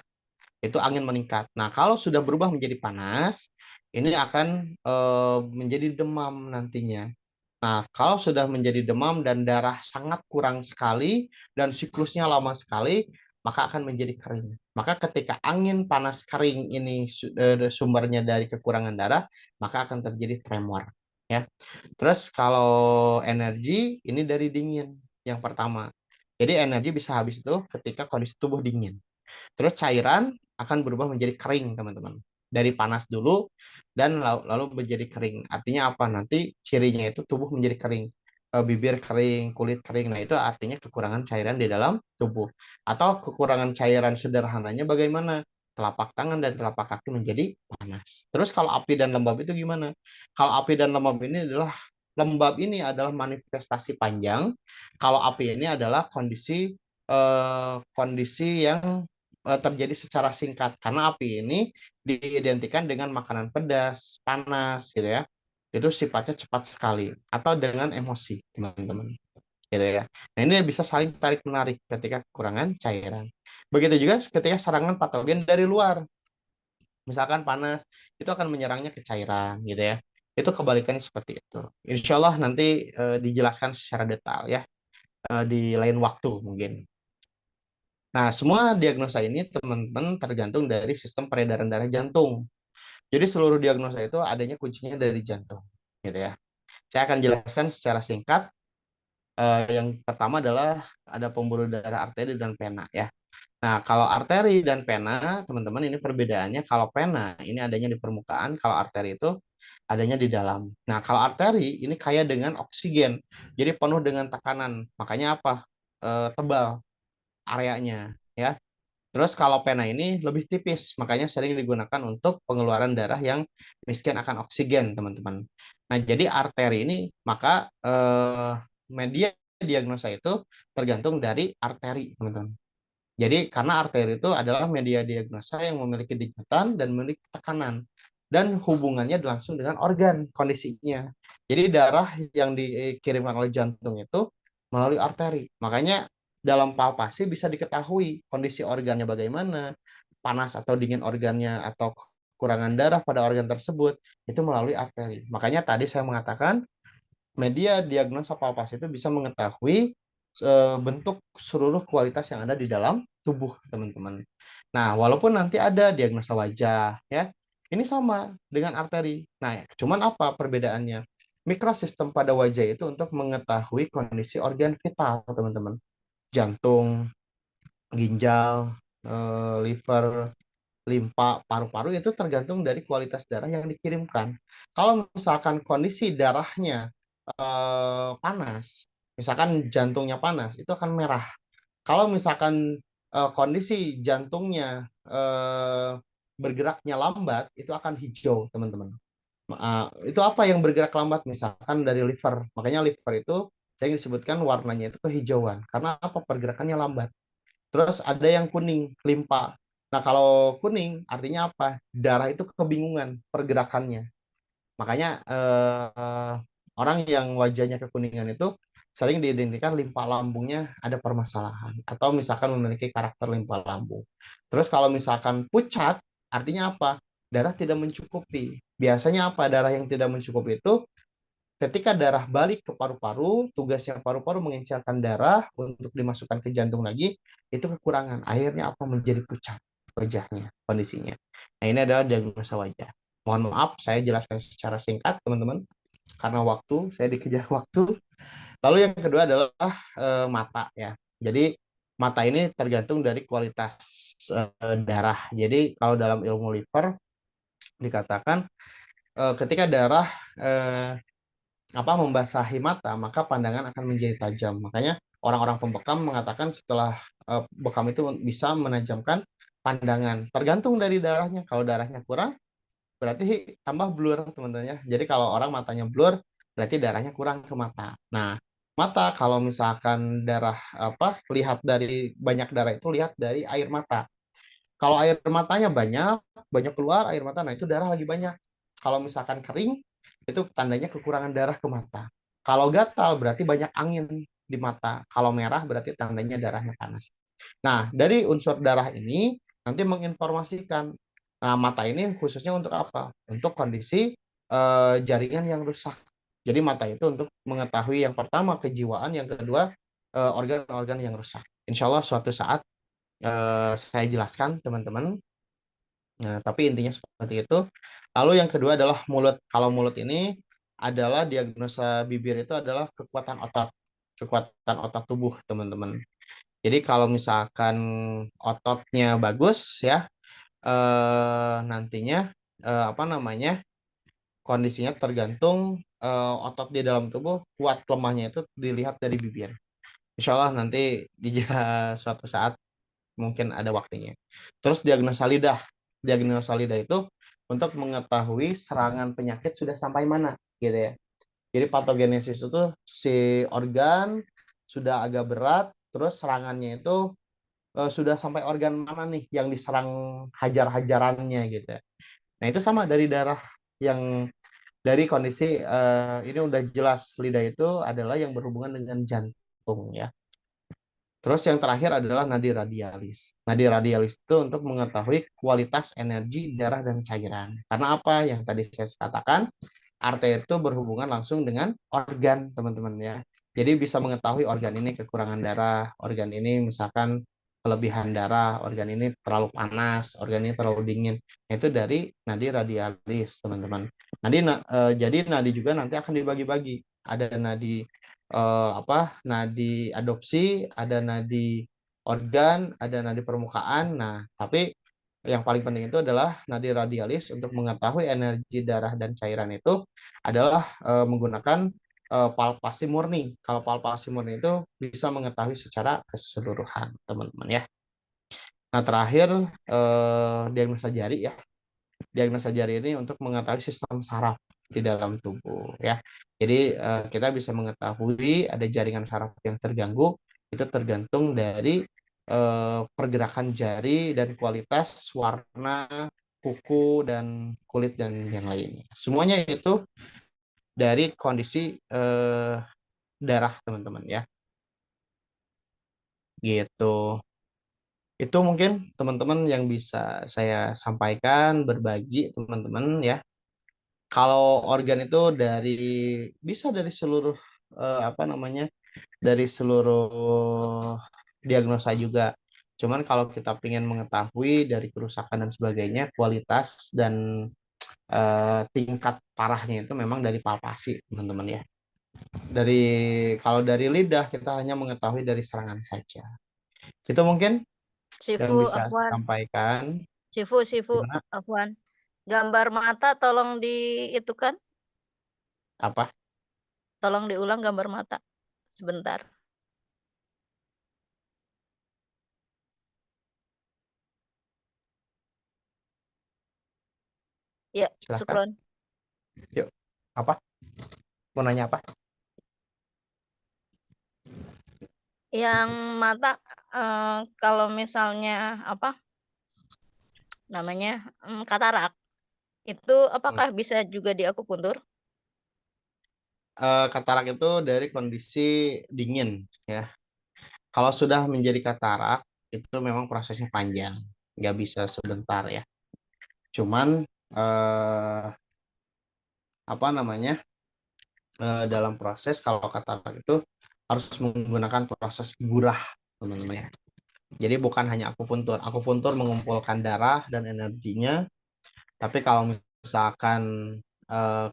itu angin meningkat. Nah, kalau sudah berubah menjadi panas, ini akan menjadi demam nantinya. Nah, kalau sudah menjadi demam dan darah sangat kurang sekali dan siklusnya lama sekali, maka akan menjadi kering. Maka ketika angin panas kering ini sumbernya dari kekurangan darah, maka akan terjadi tremor. Ya. Terus kalau energi ini dari dingin yang pertama. Jadi energi bisa habis itu ketika kondisi tubuh dingin. Terus cairan akan berubah menjadi kering, teman-teman. Dari panas dulu dan lalu menjadi kering. Artinya apa? Nanti cirinya itu tubuh menjadi kering. Bibir kering, kulit kering. Nah, itu artinya kekurangan cairan di dalam tubuh. Atau kekurangan cairan sederhananya bagaimana? Telapak tangan dan telapak kaki menjadi panas. Terus kalau api dan lembab itu gimana? Kalau api dan lembab ini adalah manifestasi panjang. Kalau api ini adalah kondisi yang terjadi secara singkat karena api ini diidentikan dengan makanan pedas, panas gitu ya. Itu sifatnya cepat sekali atau dengan emosi, teman-teman. Gitu ya. Nah, ini bisa saling tarik menarik ketika kekurangan cairan. Begitu juga ketika serangan patogen dari luar. Misalkan panas, itu akan menyerangnya ke cairan gitu ya. Itu kebalikannya seperti itu. Insya Allah nanti dijelaskan secara detail ya di lain waktu mungkin. Nah, semua diagnosa ini teman-teman tergantung dari sistem peredaran darah jantung. Jadi seluruh diagnosa itu adanya kuncinya dari jantung, gitu ya. Saya akan jelaskan secara singkat. Yang pertama adalah ada pembuluh darah arteri dan vena ya. Nah, kalau arteri dan vena, teman-teman ini perbedaannya. Kalau vena ini adanya di permukaan, kalau arteri itu adanya di dalam. Nah, kalau arteri ini kaya dengan oksigen, jadi penuh dengan tekanan. Makanya apa? Tebal areanya, ya. Terus kalau pena ini lebih tipis, makanya sering digunakan untuk pengeluaran darah yang miskin akan oksigen, teman-teman. Nah, jadi arteri ini, maka media diagnosa itu tergantung dari arteri, teman-teman. Jadi karena arteri itu adalah media diagnosa yang memiliki denyutan dan memiliki tekanan dan hubungannya langsung dengan organ kondisinya. Jadi darah yang dikirimkan oleh jantung itu melalui arteri. Makanya dalam palpasi bisa diketahui kondisi organnya bagaimana, panas atau dingin organnya atau kekurangan darah pada organ tersebut itu melalui arteri. Makanya tadi saya mengatakan media diagnosa palpasi itu bisa mengetahui bentuk seluruh kualitas yang ada di dalam tubuh teman-teman. Nah, walaupun nanti ada diagnosa wajah ya, ini sama dengan arteri. Nah, cuman apa perbedaannya? Mikrosistem pada wajah itu untuk mengetahui kondisi organ vital, teman-teman. Jantung, ginjal, liver, limpa, paru-paru itu tergantung dari kualitas darah yang dikirimkan. Kalau misalkan kondisi darahnya panas, misalkan jantungnya panas, itu akan merah. Kalau misalkan kondisi jantungnya bergeraknya lambat, itu akan hijau, teman-teman. Itu apa yang bergerak lambat? Misalkan dari liver. Makanya liver itu saya disebutkan warnanya itu kehijauan. Karena apa? Pergerakannya lambat. Terus ada yang kuning, limpa. Nah, kalau kuning artinya apa? Darah itu kebingungan pergerakannya. Makanya orang yang wajahnya kekuningan itu sering diidentikan limpa lambungnya ada permasalahan atau misalkan memiliki karakter limpa lambung. Terus kalau misalkan pucat, artinya apa? Darah tidak mencukupi. Biasanya apa? Darah yang tidak mencukupi itu ketika darah balik ke paru-paru, tugasnya paru-paru mengencarkan darah untuk dimasukkan ke jantung lagi, itu kekurangan. Akhirnya apa? Menjadi pucat wajahnya, kondisinya. Nah, ini adalah diagnosa wajah. Mohon maaf, saya jelaskan secara singkat, teman-teman, karena waktu, saya dikejar waktu. Lalu yang kedua adalah mata, ya. Jadi, mata ini tergantung dari kualitas darah. Jadi, kalau dalam ilmu liver, dikatakan ketika darah eh, membasahi mata, maka pandangan akan menjadi tajam. Makanya orang-orang pembekam mengatakan setelah bekam itu bisa menajamkan pandangan. Tergantung dari darahnya. Kalau darahnya kurang, berarti tambah blur, teman-teman ya. Jadi kalau orang matanya blur, berarti darahnya kurang ke mata. Nah, mata kalau misalkan darah lihat dari banyak darah itu lihat dari air mata. Kalau air matanya banyak, banyak keluar air mata, nah itu darah lagi banyak. Kalau misalkan kering, itu tandanya kekurangan darah ke mata. Kalau gatal berarti banyak angin di mata. Kalau merah berarti tandanya darahnya panas. Nah, dari unsur darah ini nanti menginformasikan. Nah, mata ini khususnya untuk apa? Untuk kondisi jaringan yang rusak. Jadi mata itu untuk mengetahui yang pertama kejiwaan, yang kedua organ-organ yang rusak. Insya Allah suatu saat saya jelaskan teman-teman. Nah, tapi intinya seperti itu. Lalu yang kedua adalah mulut. Kalau mulut ini adalah diagnosa bibir itu adalah kekuatan otot tubuh teman-teman. Jadi kalau misalkan ototnya bagus ya, nantinya apa namanya kondisinya tergantung otot di dalam tubuh kuat lemahnya itu dilihat dari bibir. Insya Allah nanti di suatu saat mungkin ada waktunya. Terus diagnosa lidah. Diagnosa lidah itu untuk mengetahui serangan penyakit sudah sampai mana gitu ya. Jadi patogenesis itu si organ sudah agak berat, terus serangannya itu sudah sampai organ mana nih yang diserang hajar-hajarannya gitu ya. Nah, itu sama dari darah yang dari kondisi ini udah jelas lidah itu adalah yang berhubungan dengan jantung ya. Terus yang terakhir adalah nadi radialis. Nadi radialis itu untuk mengetahui kualitas energi darah dan cairan. Karena apa yang tadi saya katakan, arteri itu berhubungan langsung dengan organ, teman-teman ya. Jadi bisa mengetahui organ ini kekurangan darah, organ ini misalkan kelebihan darah, organ ini terlalu panas, organ ini terlalu dingin. Nah, itu dari nadi radialis, teman-teman. Jadi nadi juga nanti akan dibagi-bagi. Ada nadi nadi adopsi, ada nadi organ, ada nadi permukaan. Nah, tapi yang paling penting itu adalah nadi radialis untuk mengetahui energi darah dan cairan itu adalah menggunakan palpasi murni. Kalau palpasi murni itu bisa mengetahui secara keseluruhan, teman-teman ya. Nah, terakhir diagnosa jari ya. Diagnosa jari ini untuk mengetahui sistem saraf di dalam tubuh ya. Jadi kita bisa mengetahui ada jaringan saraf yang terganggu itu tergantung dari pergerakan jari dan kualitas warna kuku dan kulit dan yang lainnya. Semuanya itu dari kondisi darah teman-teman ya. Gitu. Itu mungkin teman-teman yang bisa saya sampaikan berbagi teman-teman ya. Kalau organ itu bisa dari seluruh apa namanya dari seluruh diagnosa juga. Cuman kalau kita ingin mengetahui dari kerusakan dan sebagainya, kualitas dan tingkat parahnya itu memang dari palpasi, teman-teman ya. Dari kalau dari lidah kita hanya mengetahui dari serangan saja. Itu mungkin yang Sifu, bisa saya Afwan. sampaikan. Sifu, Gimana? Afwan. Gambar mata tolong di itu kan? Apa? Tolong diulang gambar mata. Sebentar. Ya, Silahkan. Sukron. Yuk. Apa? Mau nanya apa? Yang mata kalau misalnya apa namanya katarak itu apakah bisa juga diakupuntur? Katarak itu dari kondisi dingin ya. Kalau sudah menjadi katarak itu memang prosesnya panjang, nggak bisa sebentar ya. Cuman eh, apa namanya dalam proses kalau katarak itu harus menggunakan proses gurah teman-teman ya. Jadi bukan hanya akupuntur. Akupuntur mengumpulkan darah dan energinya, tapi kalau misalkan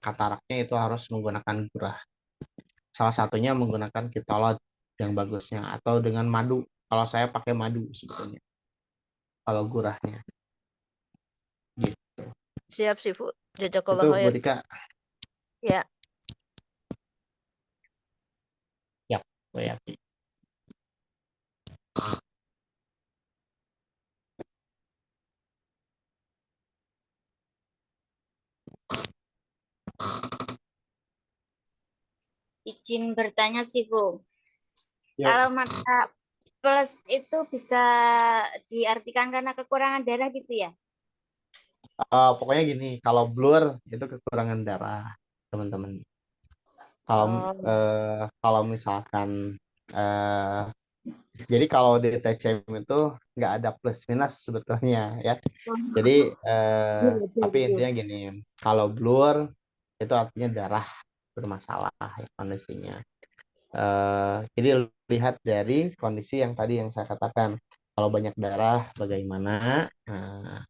kataraknya itu harus menggunakan gurah. Salah satunya menggunakan kitolod yang bagusnya atau dengan madu. Kalau saya pakai madu sebetulnya. Kalau gurahnya. Gitu. Siap, Sifu. Itu Jazakallah Bu khair. Dika. Ya. Yap, Bu Yati. Izin bertanya sih, Bu. Yuk. Kalau mata plus itu bisa diartikan karena kekurangan darah gitu ya? Pokoknya gini, kalau blur itu kekurangan darah, teman-teman. Kalau Oh, kalau misalkan eh, Jadi kalau di TCM itu nggak ada plus minus sebetulnya ya. Jadi tapi intinya gini, kalau blur itu artinya darah bermasalah ya kondisinya. Jadi lihat dari kondisi yang tadi yang saya katakan. Kalau banyak darah bagaimana? Nah,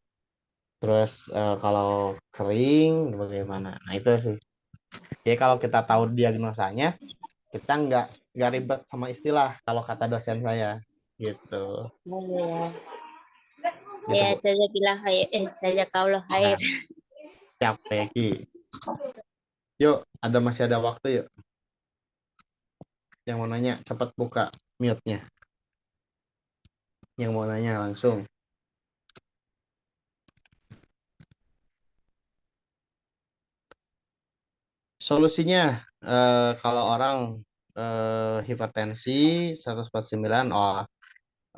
terus kalau kering bagaimana? Nah itu sih. Jadi kalau kita tahu diagnosanya, kita nggak ribet sama istilah kalau kata dosen saya gitu. Oh, Gitu ya Bu. jazakallah khair. Jazakallah khair. Nah, siap Peggy. Yuk, masih ada waktu yuk. Yang mau nanya cepat buka mute-nya. Yang mau nanya langsung. Solusinya kalau orang hipertensi 149,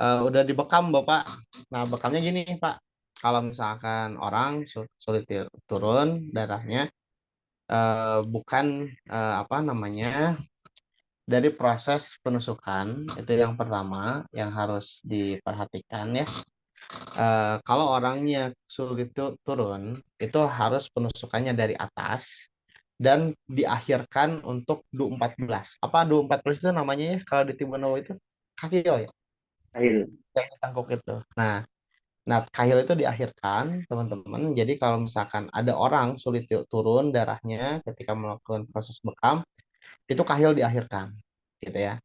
udah dibekam Bapak. Nah, bekamnya gini Pak. Kalau misalkan orang sulit turun darahnya, bukan apa namanya, dari proses penusukan itu yang pertama yang harus diperhatikan ya. Kalau orangnya sulit turun, itu harus penusukannya dari atas dan diakhirkan untuk Du 14. Apa Du 14 itu namanya ya kalau di Timunawa itu? Kahil ya, Akhir. yang ditangkuk itu. Nah, kahil itu diakhirkan, teman-teman. Jadi kalau misalkan ada orang sulit turun darahnya ketika melakukan proses bekam, itu kahil diakhirkan, gitu ya.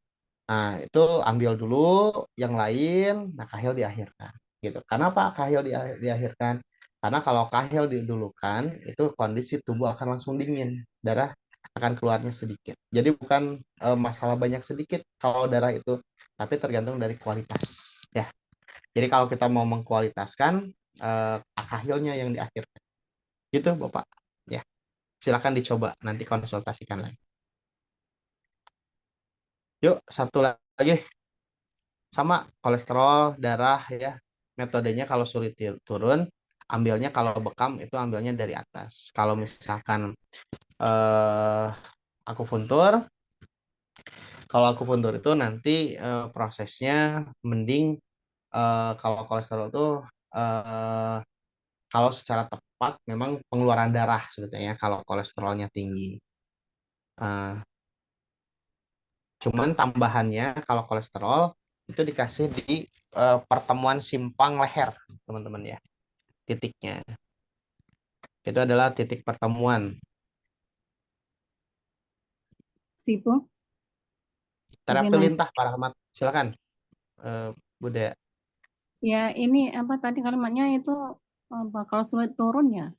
Nah, itu ambil dulu yang lain, nah kahil diakhirkan. Gitu. Kenapa kahil diakhirkan? Karena kalau kahil didulukan, itu kondisi tubuh akan langsung dingin. Darah akan keluarnya sedikit. Jadi bukan masalah banyak sedikit kalau darah itu, tapi tergantung dari kualitas. Ya. Jadi kalau kita mau mengkualitaskan, kahilnya yang diakhirkan. Gitu, Bapak. Ya, silakan dicoba. Nanti konsultasikan lagi. Yuk, satu lagi. Sama kolesterol darah ya, metodenya kalau sulit turun, ambilnya kalau bekam itu ambilnya dari atas. Kalau misalkan eh akupuntur, kalau akupuntur itu nanti prosesnya mending kalau kolesterol itu eh kalau secara tepat memang pengeluaran darah sebetulnya kalau kolesterolnya tinggi. Eh, Cuman tambahannya kalau kolesterol itu dikasih di pertemuan simpang leher, teman-teman ya. Titiknya. Itu adalah titik pertemuan. Sipu, izin Terapi nanya. lintah, Pak Rahmat. Silakan, Bude. Ya ini apa tadi kalimatnya itu apa, kalau sulit turun ya.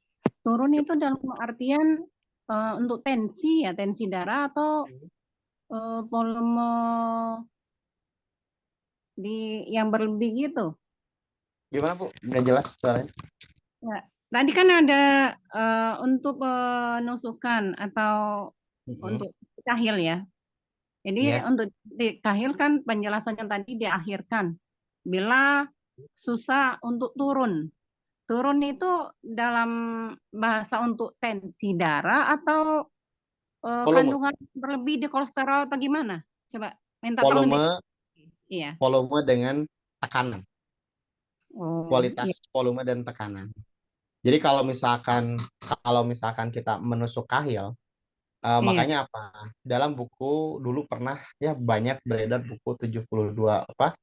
Turun itu dalam artian untuk tensi ya, tensi darah atau volume yang berlebih gitu. Gimana, Bu? Nggak jelas suaranya. Ya. Tadi kan ada untuk penusukan atau untuk kahil ya. Jadi Iya. untuk di kahil kan penjelasannya tadi diakhirkan. Bila susah untuk turun. Turun itu dalam bahasa untuk tensi darah atau Volume. kandungan berlebih di kolesterol atau gimana? Coba minta tolong deh. Volume, Iya. volume dengan tekanan. Oh, Kualitas iya. volume dan tekanan. Jadi kalau misalkan kita menusuk kahil, Iya. makanya apa? Dalam buku dulu pernah ya banyak beredar buku 72 apa?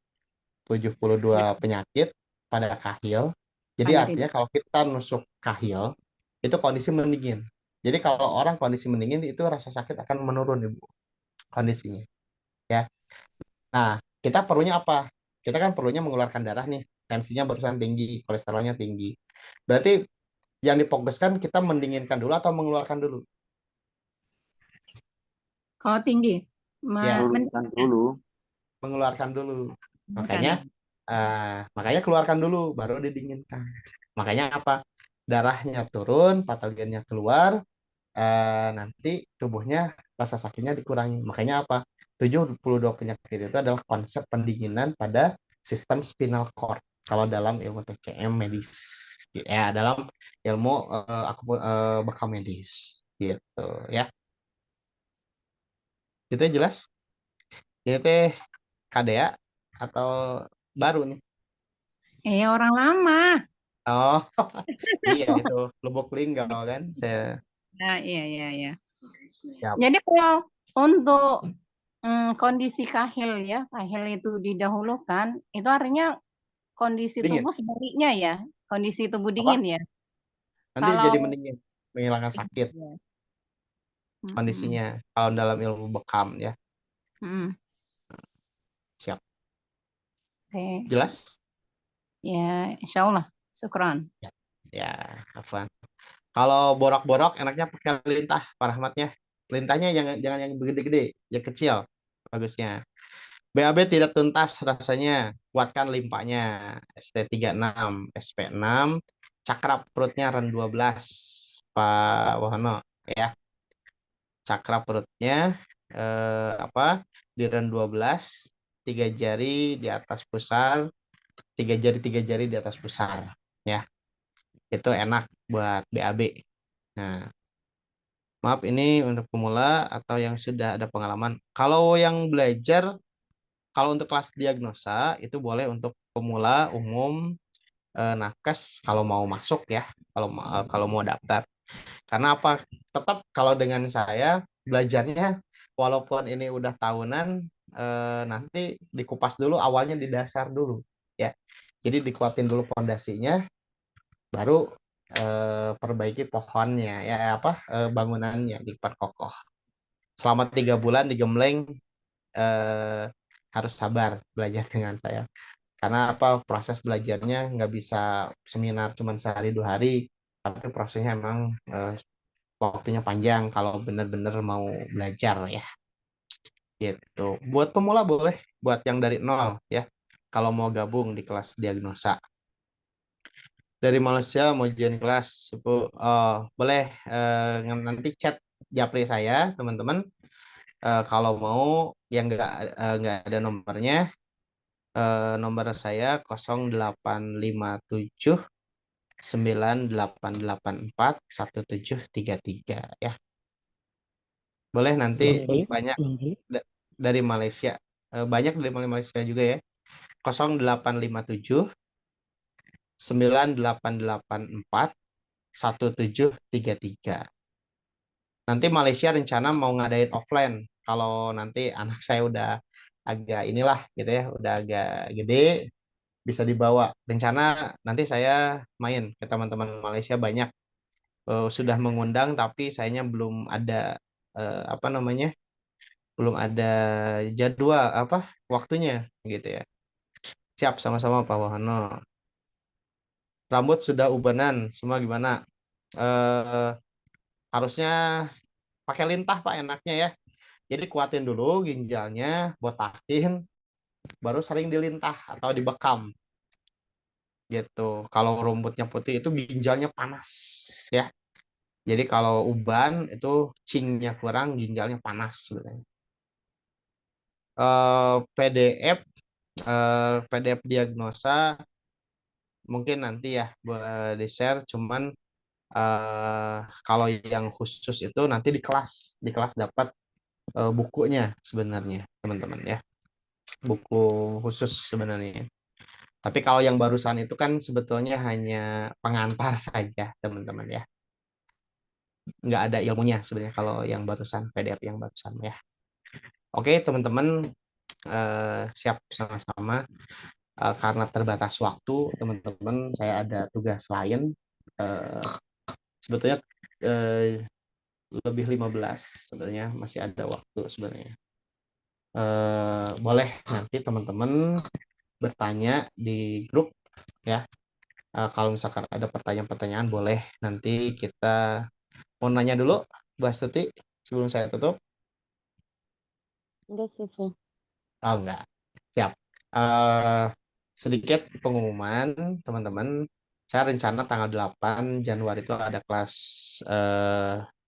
72 Ya, penyakit pada kahil. Jadi pada artinya titik. kalau kita nusuk kahil itu kondisi mendingin. Jadi kalau orang kondisi mendingin itu rasa sakit akan menurun Ibu kondisinya ya. Nah, kita perlunya apa? Kita kan perlunya mengeluarkan darah nih. Tensinya barusan tinggi, kolesterolnya tinggi. Berarti yang difokuskan kita mendinginkan dulu atau mengeluarkan dulu? Kalau tinggi, Ya, Turunkan dulu. mengeluarkan dulu. bukan Makanya ya. makanya keluarkan dulu baru didinginkan. Makanya apa? Darahnya turun, patogennya keluar, nanti tubuhnya rasa sakitnya dikurangi. Makanya apa? 72 penyakit itu adalah konsep pendinginan pada sistem spinal cord. Kalau dalam ilmu TCM medis, ya dalam ilmu aku bekam medis, gitu ya. Itu jelas. Ini teh KDA atau baru nih? Orang lama. Oh, iya itu Lubuk Linggau kan. Saya Nah, iya, iya, iya. siap. Jadi kalau untuk kondisi kahil ya, kahil itu didahulukan, itu artinya kondisi Dingin. tubuh sebaliknya ya, kondisi tubuh dingin Apa? ya. Nanti Kalau jadi mendingin, menghilangkan sakit ya. Mm-mm. kondisinya. Kalau dalam ilmu bekam ya. Mm-mm. Siap. Oke, Jelas? ya, insya Allah. Syukran. Ya, ya, Afwan. Kalau borak-borok enaknya pakai lintah, Pak Rahmatnya. Lintahnya jangan jangan yang gede-gede, yang kecil bagusnya. BAB tidak tuntas rasanya, kuatkan limpahnya. ST36, SP6, cakra perutnya REN 12, Pak Wohono ya. Cakra perutnya di REN 12, tiga jari di atas pusar ya. Itu enak buat BAB. Nah, maaf ini untuk pemula atau yang sudah ada pengalaman. Kalau yang belajar, kalau untuk kelas diagnosa itu boleh untuk pemula umum, nakes kalau mau masuk ya, kalau mau daftar. Karena apa? Tetap kalau dengan saya belajarnya walaupun ini udah tahunan, nanti dikupas dulu awalnya di dasar dulu ya. Jadi dikuatin dulu pondasinya, baru perbaiki pohonnya ya bangunannya diperkokoh. Selama 3 bulan digembleng, eh, harus sabar belajar dengan saya. Karena apa proses belajarnya nggak bisa seminar cuma sehari 2 hari, tapi prosesnya emang waktunya panjang kalau benar-benar mau belajar ya. Gitu. Buat pemula boleh, buat yang dari nol ya. Kalau mau gabung di kelas diagnosa. Dari Malaysia mau join kelas, boleh nanti chat japri saya teman-teman. Kalau mau yang nggak ada nomornya, nomor saya 0857 9884 1733 ya. Boleh nanti banyak dari Malaysia. Banyak dari Malaysia juga ya. 0857 9884 1733. Nanti Malaysia rencana mau ngadain offline. Kalau nanti anak saya udah agak inilah gitu ya, udah agak gede, bisa dibawa. Rencana nanti saya main ke teman-teman Malaysia banyak. Sudah mengundang tapi sayanya belum ada apa namanya, belum ada jadwal waktunya gitu ya. Siap sama-sama Pak Wahana. Rambut sudah ubanan, semua gimana? Eh Harusnya pakai lintah Pak enaknya ya. Jadi kuatin dulu ginjalnya, botakin, baru sering dilintah atau dibekam gitu. Kalau rumputnya putih itu ginjalnya panas ya. Jadi kalau uban itu cingnya kurang, ginjalnya panas sebenarnya. PDF PDF diagnosa mungkin nanti ya di share. Cuman eh, kalau yang khusus itu nanti di kelas dapat bukunya sebenarnya teman-teman ya, buku khusus sebenarnya. Tapi kalau yang barusan itu kan sebetulnya hanya pengantar saja teman-teman ya, nggak ada ilmunya sebenarnya kalau yang barusan PDF yang barusan ya. Oke teman-teman, siap sama-sama. Karena terbatas waktu teman-teman, saya ada tugas lain. Eh, Sebetulnya eh, lebih 15 sebenarnya masih ada waktu sebenarnya. Boleh nanti teman-teman bertanya di grup ya. Kalau misalkan ada pertanyaan-pertanyaan boleh nanti kita mau nanya dulu Bu Astuti sebelum saya tutup. Enggak sih, Bu. Oh enggak, siap. Eh Sedikit pengumuman teman-teman. Saya rencana tanggal 8 Januari itu ada kelas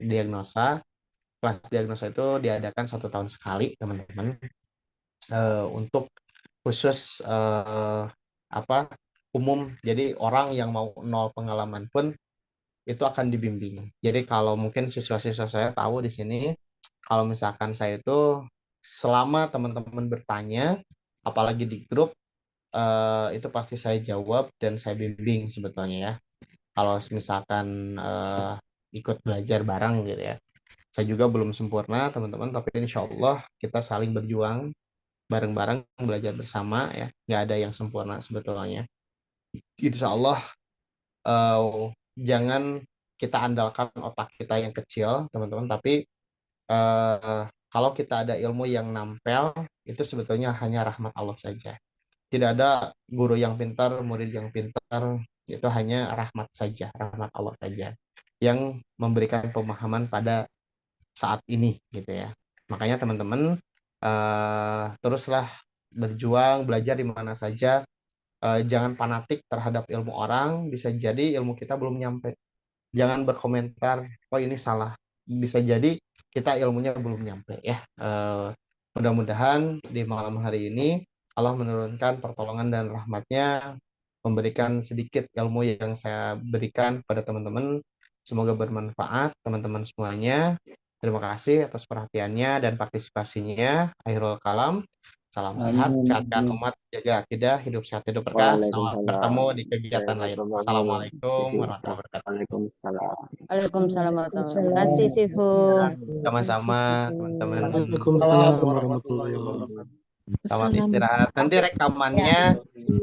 diagnosa. Kelas diagnosa itu diadakan 1 tahun sekali teman-teman. Untuk khusus apa umum. Jadi orang yang mau nol pengalaman pun itu akan dibimbing. Jadi kalau mungkin siswa-siswa saya tahu di sini, kalau misalkan saya itu selama teman-teman bertanya apalagi di grup, itu pasti saya jawab dan saya bimbing sebetulnya ya. Kalau misalkan ikut belajar bareng gitu ya. Saya juga belum sempurna teman-teman, tapi insya Allah kita saling berjuang bareng-bareng, belajar bersama ya. Nggak ada yang sempurna sebetulnya. Insya Allah jangan kita andalkan otak kita yang kecil teman-teman, tapi kalau kita ada ilmu yang nampel, itu sebetulnya hanya rahmat Allah saja. Tidak ada guru yang pintar, murid yang pintar, itu hanya rahmat saja, rahmat Allah saja yang memberikan pemahaman pada saat ini gitu ya. Makanya teman-teman teruslah berjuang, belajar di mana saja. Jangan fanatik terhadap ilmu orang, bisa jadi ilmu kita belum nyampe. Jangan berkomentar, oh ini salah. Bisa jadi kita ilmunya belum nyampe ya. Mudah-mudahan di malam hari ini Allah menurunkan pertolongan dan rahmatnya, memberikan sedikit ilmu yang saya berikan pada teman-teman. Semoga bermanfaat teman-teman semuanya. Terima kasih atas perhatiannya dan partisipasinya. Akhirul kalam. Salam sehat, sehatkan umat, jaga akidah, hidup sehat, hidup berkah. Sampai bertemu di kegiatan lain. Assalamualaikum warahmatullahi wabarakatuh. Waalaikumsalam. Waalaikumsalam warahmatullahi wabarakatuh. Terima Waalaikumsalam. kasih, Sifu. Sama-sama, teman-teman. Waalaikumsalam warahmatullahi wabarakatuh. Selamat istirahat. Nanti rekamannya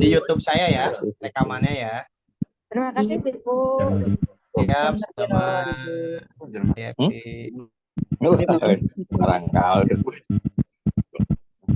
di YouTube saya ya, rekamannya ya. Terima kasih, Sifu. Siap, sama ya. Barangkali.